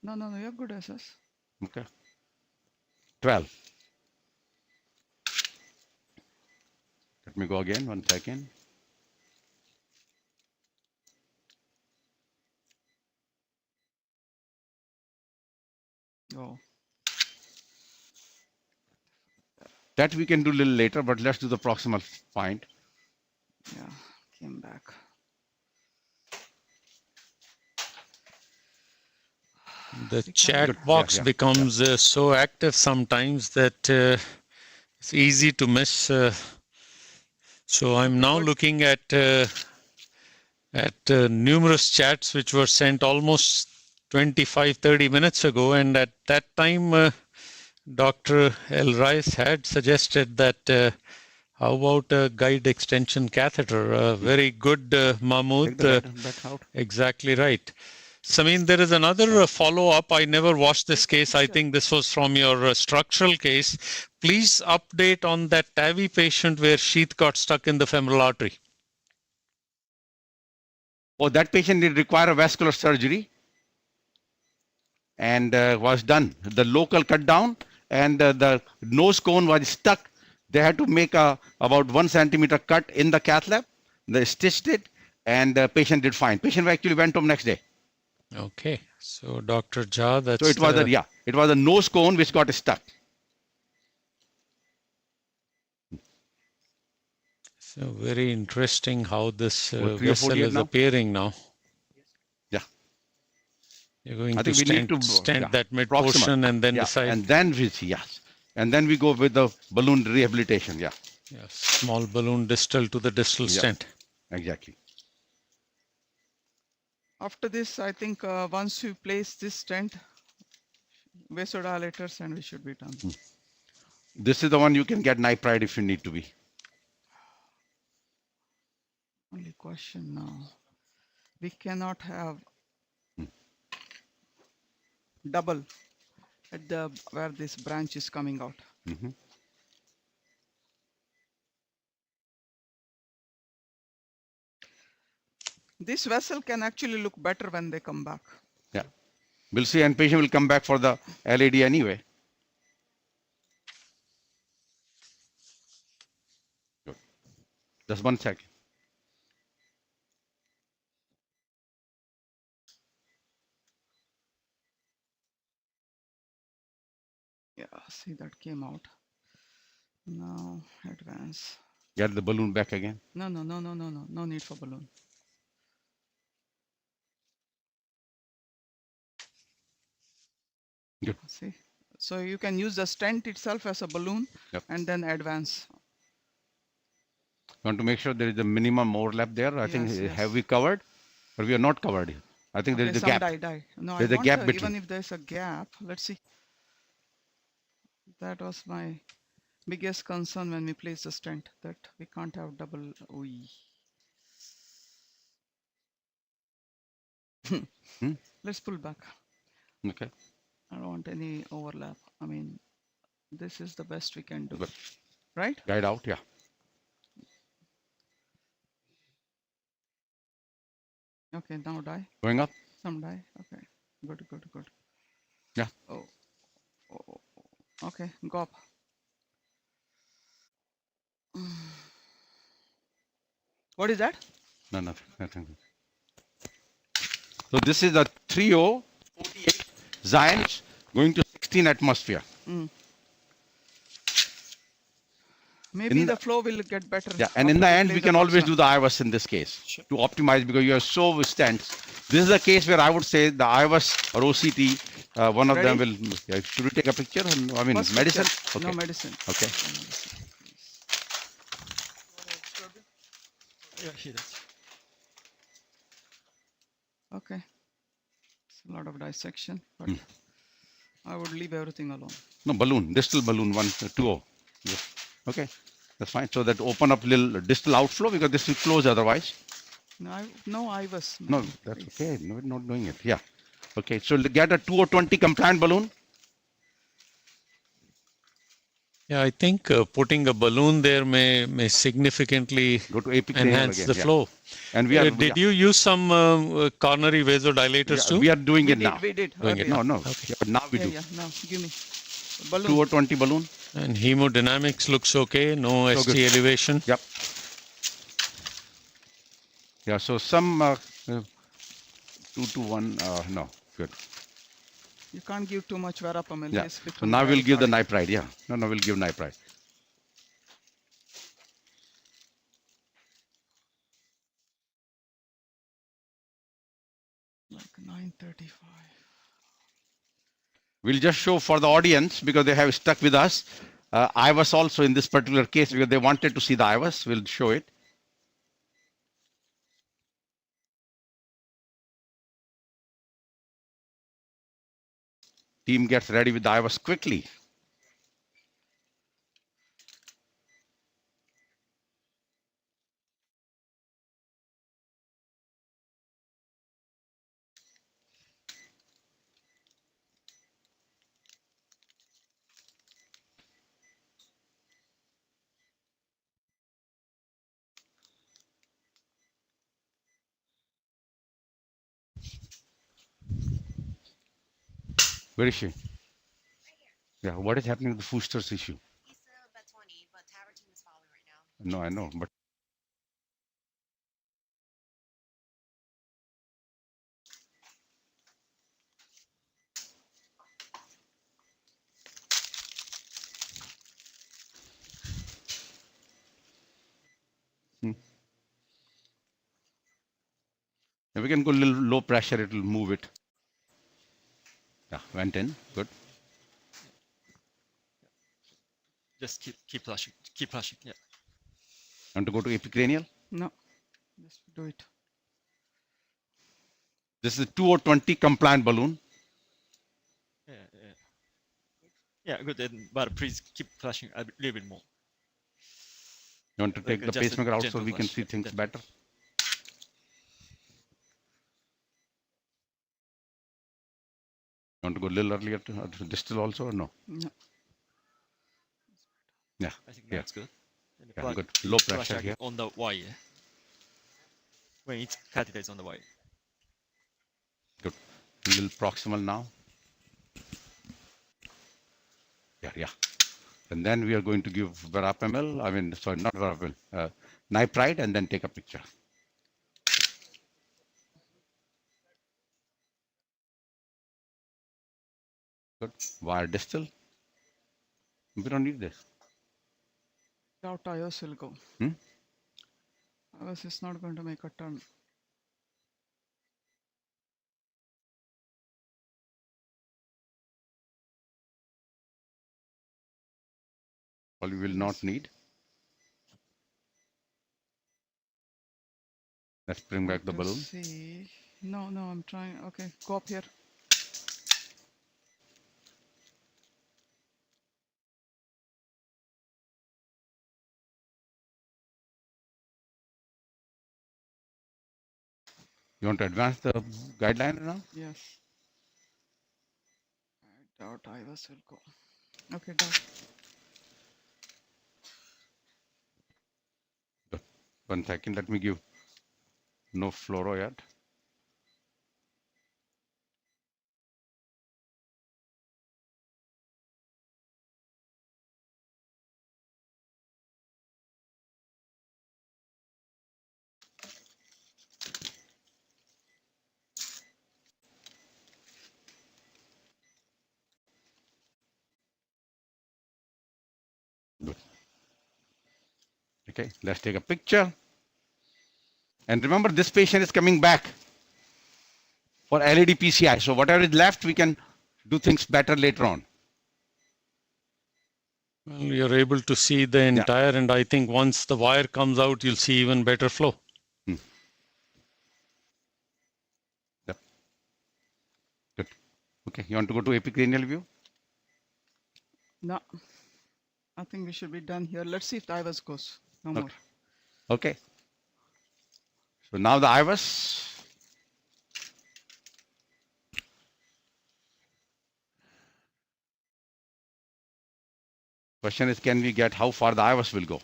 Not. No, you have good SS. Okay. 12. Let me go again. 1 second. Oh. That we can do a little later, but let's do the proximal point. Yeah. came back. The We chat can't- box becomes so active sometimes that it's easy to miss. So I'm now looking at numerous chats which were sent almost 25-30 minutes ago, and at that time Dr. El Rice had suggested that how about a guide extension catheter? Very good, Mahmood. Back out. Exactly right. Samin, there is another follow-up. I never watched this case. I think this was from your structural case. Please update on that TAVI patient where sheath got stuck in the femoral artery. Oh, that patient did require a vascular surgery and was done. The local cut down and the nose cone was stuck. They had to make a about 1 centimeter cut in the cath lab. They stitched it and the patient did fine. Patient actually went home next day. Okay, so Dr. Jha, that's So it was it was a nose cone which got stuck. so very interesting how this 3 or 4 vessel years is now? appearing now. Yeah. You're going I to think we need to stent that mid proximal. portion and then Yeah, decide. and then we yes, and then we go with the balloon rehabilitation. Yeah, Yeah, small balloon distal to the distal Yeah. stent. exactly. After this, I think once you place this stent, vasodilators, and we should be done. This is the one you can get nipride if you need to be. Only question now. We cannot have double at the where this branch is coming out. Mhm. This vessel can actually look better when they come back. Yeah, we'll see, and patient will come back for the LAD anyway. Good. Just 1 second. Yeah, see that came out. Now advance. Get the balloon back again. No, no, no, no, no, no. No need for balloon. Good. See, so you can use the stent itself as a balloon Yep. and then advance. Want to make sure there is a minimum overlap there. I think Yes, yes. have we covered, or we are not covered? I think there Okay, is a some gap. die. No, There's I a want gap even between. if there's a gap, let's see. That was my biggest concern when we place the stent, that we can't have double OE. Hmm? Let's pull back. Okay. I don't want any overlap. I mean, this is the best we can do, Good. right? Guide out. Yeah. Okay, now die. Going up. Some die. Okay, good, good, good. Yeah. Oh, okay, go up. What is that? No, nothing. So this is a 3048 Zions going to 16 atmosphere. Maybe In the flow will get better. Yeah, and in after the end, place we the can always first do one. the IVUS in this case to optimize, because you have so stents. This is a case where I would say the IVUS or OCT, one of them will. Yeah, should we take a picture? I mean, First medicine. picture. Okay. No medicine. Okay. No medicine. Yeah, here it. Okay. It's a lot of dissection, but I would leave everything alone. No balloon, distal balloon 120. Yeah. Okay, that's fine. So that open up little distal outflow, because this will close otherwise. No, I was. No, that's okay. No, we're not doing it. Yeah. Okay, so get a 2 or 20 compliant balloon. Yeah, I think putting a balloon there may significantly Go to apic enhance again, the yeah. flow. And we are. Did you use some coronary vasodilators too? We are doing it now. We did. Doing it earlier. No. Okay. Yeah, now we do. Yeah, now give me. Balloon. 2 or 20 balloon. And hemodynamics looks okay. No So ST good. elevation. Yep. Yeah, so some 2 to 1. No, good. You can't give too much verapamil. Yeah. It's So become now we'll give the bradycardic. nipride. Yeah. No, we'll give nipride. 9:35. We'll just show for the audience because they have stuck with us. IVUS also in this particular case because they wanted to see the IVUS. We'll show it. Team gets ready with the IVUS quickly. Where is she? Yeah, what is happening with the Fuster's issue? He's still about 20, but Tower team is following right now. No, I know, but if we can go a little low pressure, it will move it. Yeah, went in. Good. Just keep flushing. Keep flushing. Yeah. Want to go to epicranial? No, just do it. This is a 2020 compliant balloon. Yeah. Yeah. Good. But please keep flushing a little bit more. You want to take the just a pacemaker out so gentle we can flush. see Yeah, things gentle. better? You want to go a little earlier to distal also or no? No. Yeah. I think Yeah. that's good. And Yeah, plug good. the Low flush pressure again here. on the wire. When it's catheter is on the wire. Good. A little proximal now. Yeah. And then we are going to give verapamil. I mean, sorry, not verapamil. Nipride, and then take a picture. Good. Wire distal. We don't need this. Doubt IOS will go. Hmm? IOS is not going to make a turn. Or we will not need. Let's bring back the balloon. See. No, I'm trying. Okay, go up here. You want to advance the guideline now? Yes. I doubt IOS will go. Okay, done. Good. 1 second. Let me give no fluoro yet. Good. Okay, let's take a picture. And remember, this patient is coming back for LED PCI. So whatever is left, we can do things better later on. Well, you're able to see the entire, and I think once the wire comes out, you'll see even better flow. Yep. Good. Okay, you want to go to epicranial view? No. I think we should be done here. Let's see if the IVUS goes. No more. Okay. So now the IVUS. Question is, can we get how far the IVUS will go?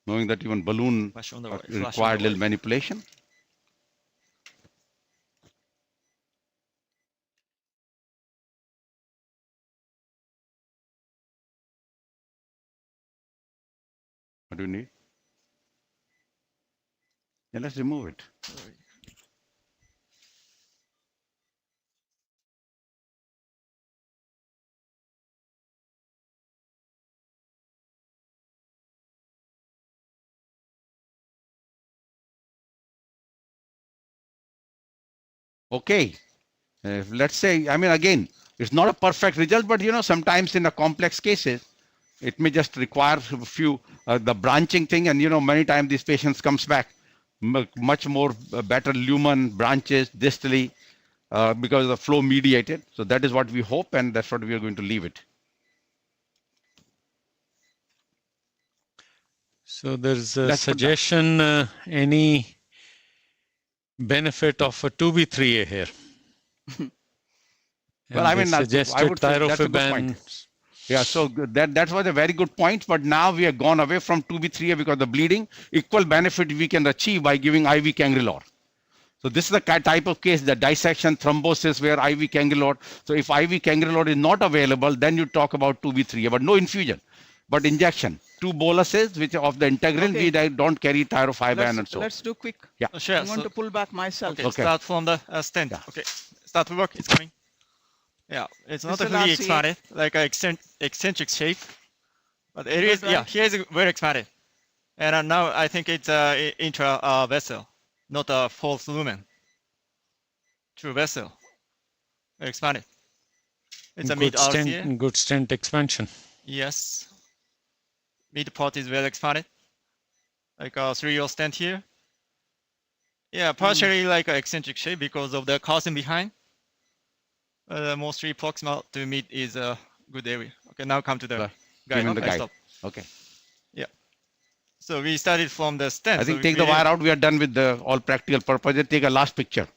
Knowing that even balloon Flush on the wire. required little manipulation. What do you need? Yeah, let's remove it. Sorry. Okay. Let's say, I mean, again, it's not a perfect result, but sometimes in a complex cases, it may just require a few, the branching thing, and many times these patients comes back much more better lumen branches distally because of the flow mediated. So that is what we hope, and that's what we are going to leave it. So there's a Let's put that. suggestion, any benefit of a 2B3A here? Well, I And they mean, I suggested would say that's a good thyrofiban. point. Yeah, so that was a very good point, but now we have gone away from 2B3A because of the bleeding. Equal benefit we can achieve by giving IV cangrelor. So this is the type of case, the dissection thrombosis where IV cangrelor. So if IV cangrelor is not available, then you talk about 2B3A, but no infusion, but injection. 2 boluses, which of the integral, we don't carry thyrofiban and so. Let's do quick. Yeah. Sure. I'm going to pull back myself. Okay, start from the stent. Yeah. Okay, start to work. It's coming. Yeah, it's not This is really RCA. expanded, like an eccentric shape, but it is. right? Yeah, here is very expanded, and now I think it's intra vessel, not a false lumen. True vessel, expanded. It's a mid Good RCA. stent, good stent expansion. Yes, mid part is well expanded, like a 3-year stent here. Yeah, partially like an eccentric shape because of the calcium behind. Mostly proximal to mid is a good area. Okay, now come to the guide. Given the guide. Stop. Okay. Yeah. So we started from the stent. I think so take the wire out. We are done with the all practical purposes. Take a last picture.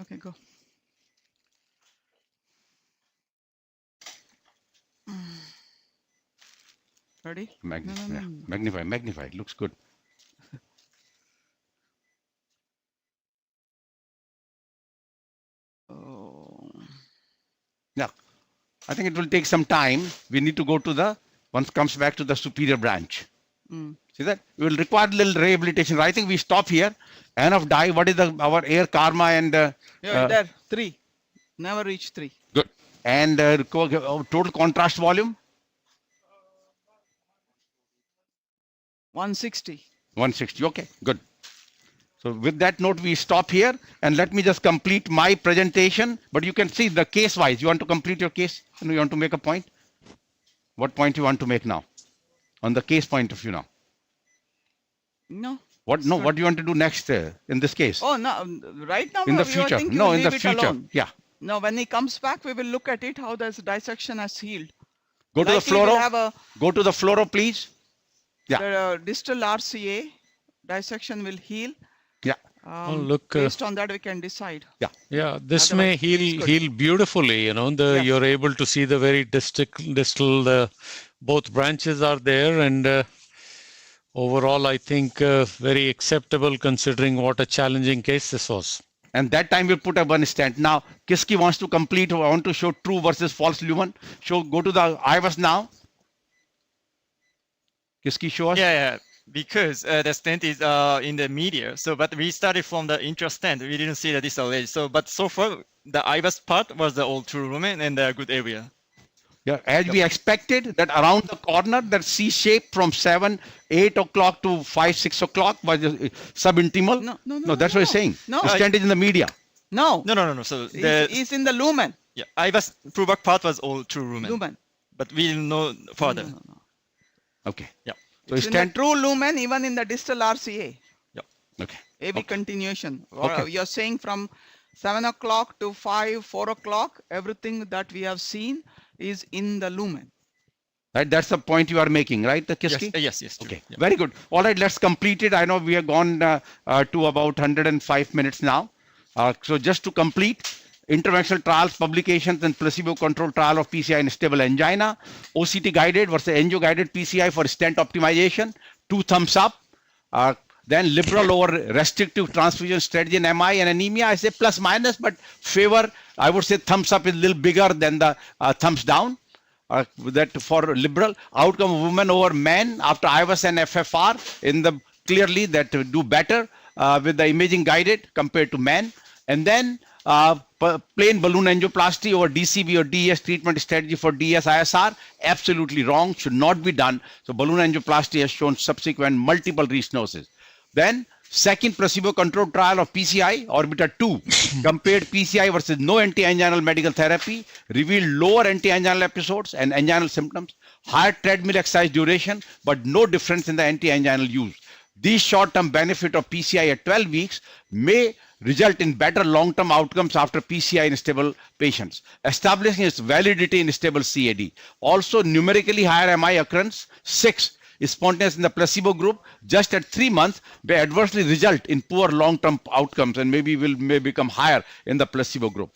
Okay, go. Ready? Magnify. It looks good. Oh. Yeah. I think it will take some time. We need to go to the, once comes back to the superior branch. See that? We will require little rehabilitation. I think we stop here. Enough dye. What is our air karma and Yeah, there, 3. Never reach 3. good. And total contrast volume? 160. 160. Okay, good. So with that note, we stop here, and let me just complete my presentation. But you can see the case wise. You want to complete your case? You want to make a point? What point you want to make now? On the case point of view now. No. What? No. What do you want to do next in this case? Oh, no. Right now, In the we future. think No, you in the leave it future. alone. Yeah. No, when he comes back, we will look at it, how this dissection has healed. Go to the Likely we'll fluoro. have a, Go to the fluoro, please. Yeah. the distal RCA dissection will heal. Yeah. Look, Based on that, we can decide. Yeah. Yeah, this Otherwise, may it's good. heal beautifully. Yes. You're able to see the very distal both branches are there, and overall, I think very acceptable considering what a challenging case this was. And that time we'll put a one stent. Now, Kiski wants to complete. I want to show true versus false lumen. Go to the IVUS now. Kiski, show us. Yeah. Because the stent is in the media. So, but we started from the intra stent. We didn't see the distal edge. So, but so far the IVUS part was the old true lumen and the good area. Yeah, as we expected, that around the corner, that C shape from 8 o'clock to 5, 6 o'clock was subintimal. No, that's what he's saying. No. The stent is in the media. No. No. So the It's in the lumen. yeah, IVUS Provak part was all true lumen. Lumen. But we didn't know further. No. Okay. Yeah. So It's in the stent. true lumen, even in the distal RCA. Okay. AV continuation. Okay. You're saying from 7 o'clock to 5, 4 o'clock, everything that we have seen is in the lumen. Right. That's the point you are making, right, the Kiski? Yes. True. Okay. Yeah. Very good. All right. Let's complete it. I know we have gone to about 105 minutes now. So just to complete, interventional trials, publications, and placebo-controlled trial of PCI in stable angina, OCT guided versus angio guided PCI for stent optimization, 2 thumbs up. Then liberal over restrictive transfusion strategy in MI and anemia. I say plus minus, but favor, I would say thumbs up is a little bigger than the thumbs down. That for liberal outcome of women over men after IVUS and FFR in the clearly that do better with the imaging guided compared to men. And then plain balloon angioplasty over DCB or DES treatment strategy for DS-ISR, absolutely wrong, should not be done. So balloon angioplasty has shown subsequent multiple restenosis. Then Second placebo-controlled trial of PCI, ORBITA 2, compared PCI versus no anti-anginal medical therapy, revealed lower anti-anginal episodes and anginal symptoms, higher treadmill exercise duration, but no difference in the anti-anginal use. These short-term benefit of PCI at 12 weeks may result in better long-term outcomes after PCI in stable patients, establishing its validity in stable CAD. Also, numerically higher MI occurrence, 6, is spontaneous in the placebo group just at 3 months may adversely result in poor long-term outcomes and may become higher in the placebo group.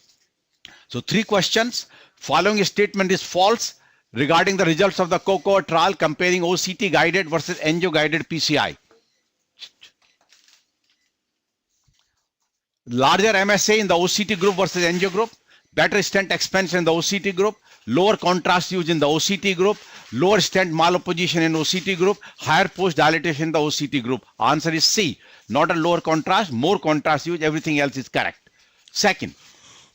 So 3 questions. Following statement is false regarding the results of the COCO trial comparing OCT guided versus angio guided PCI. Larger MSA in the OCT group versus angio group, better stent expansion in the OCT group, lower contrast use in the OCT group, lower stent malopposition in OCT group, higher post dilatation in the OCT group. Answer is C. Not a lower contrast, more contrast use, everything else is correct. Second,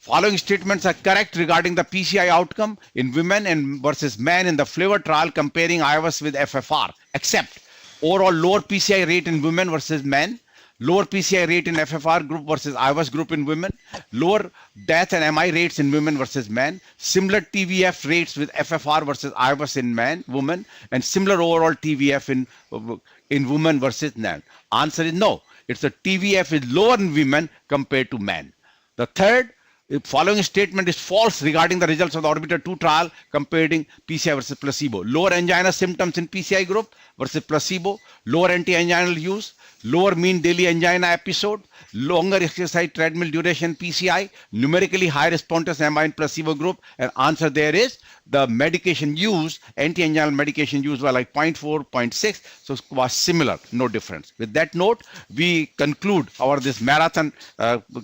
following statements are correct regarding the PCI outcome in women and versus men in the flavor trial comparing IVS with FFR, except overall lower PCI rate in women versus men, lower PCI rate in FFR group versus IVS group in women, lower death and MI rates in women versus men, similar TVF rates with FFR versus IVS in women, and similar overall TVF in women versus men. Answer is no. It's the TVF is lower in women compared to men. The third, following statement is false regarding the results of the ORBITA 2 trial comparing PCI versus placebo. Lower angina symptoms in PCI group versus placebo, lower anti-anginal use, lower mean daily angina episode, longer exercise treadmill duration PCI, numerically higher spontaneous MI in placebo group, and answer there is the medication used, anti-anginal medication used were like 0.4, 0.6, so it was similar, no difference. With that note, we conclude this marathon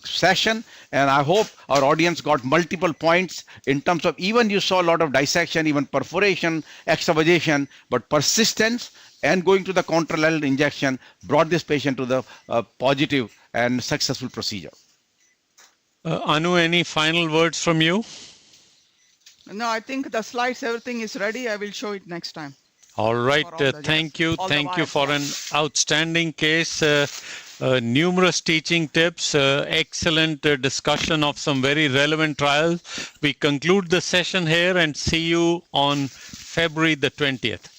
session, and I hope our audience got multiple points in terms of even you saw a lot of dissection, even perforation, extravasation, but persistence and going to the contralateral injection brought this patient to the positive and successful procedure. Anu, any final words from you? No, I think the slides, everything is ready. I will show it next time. All right. Thank you for an outstanding case. Numerous teaching tips, excellent discussion of some very relevant trials. We conclude the session here and see you on February the 20th.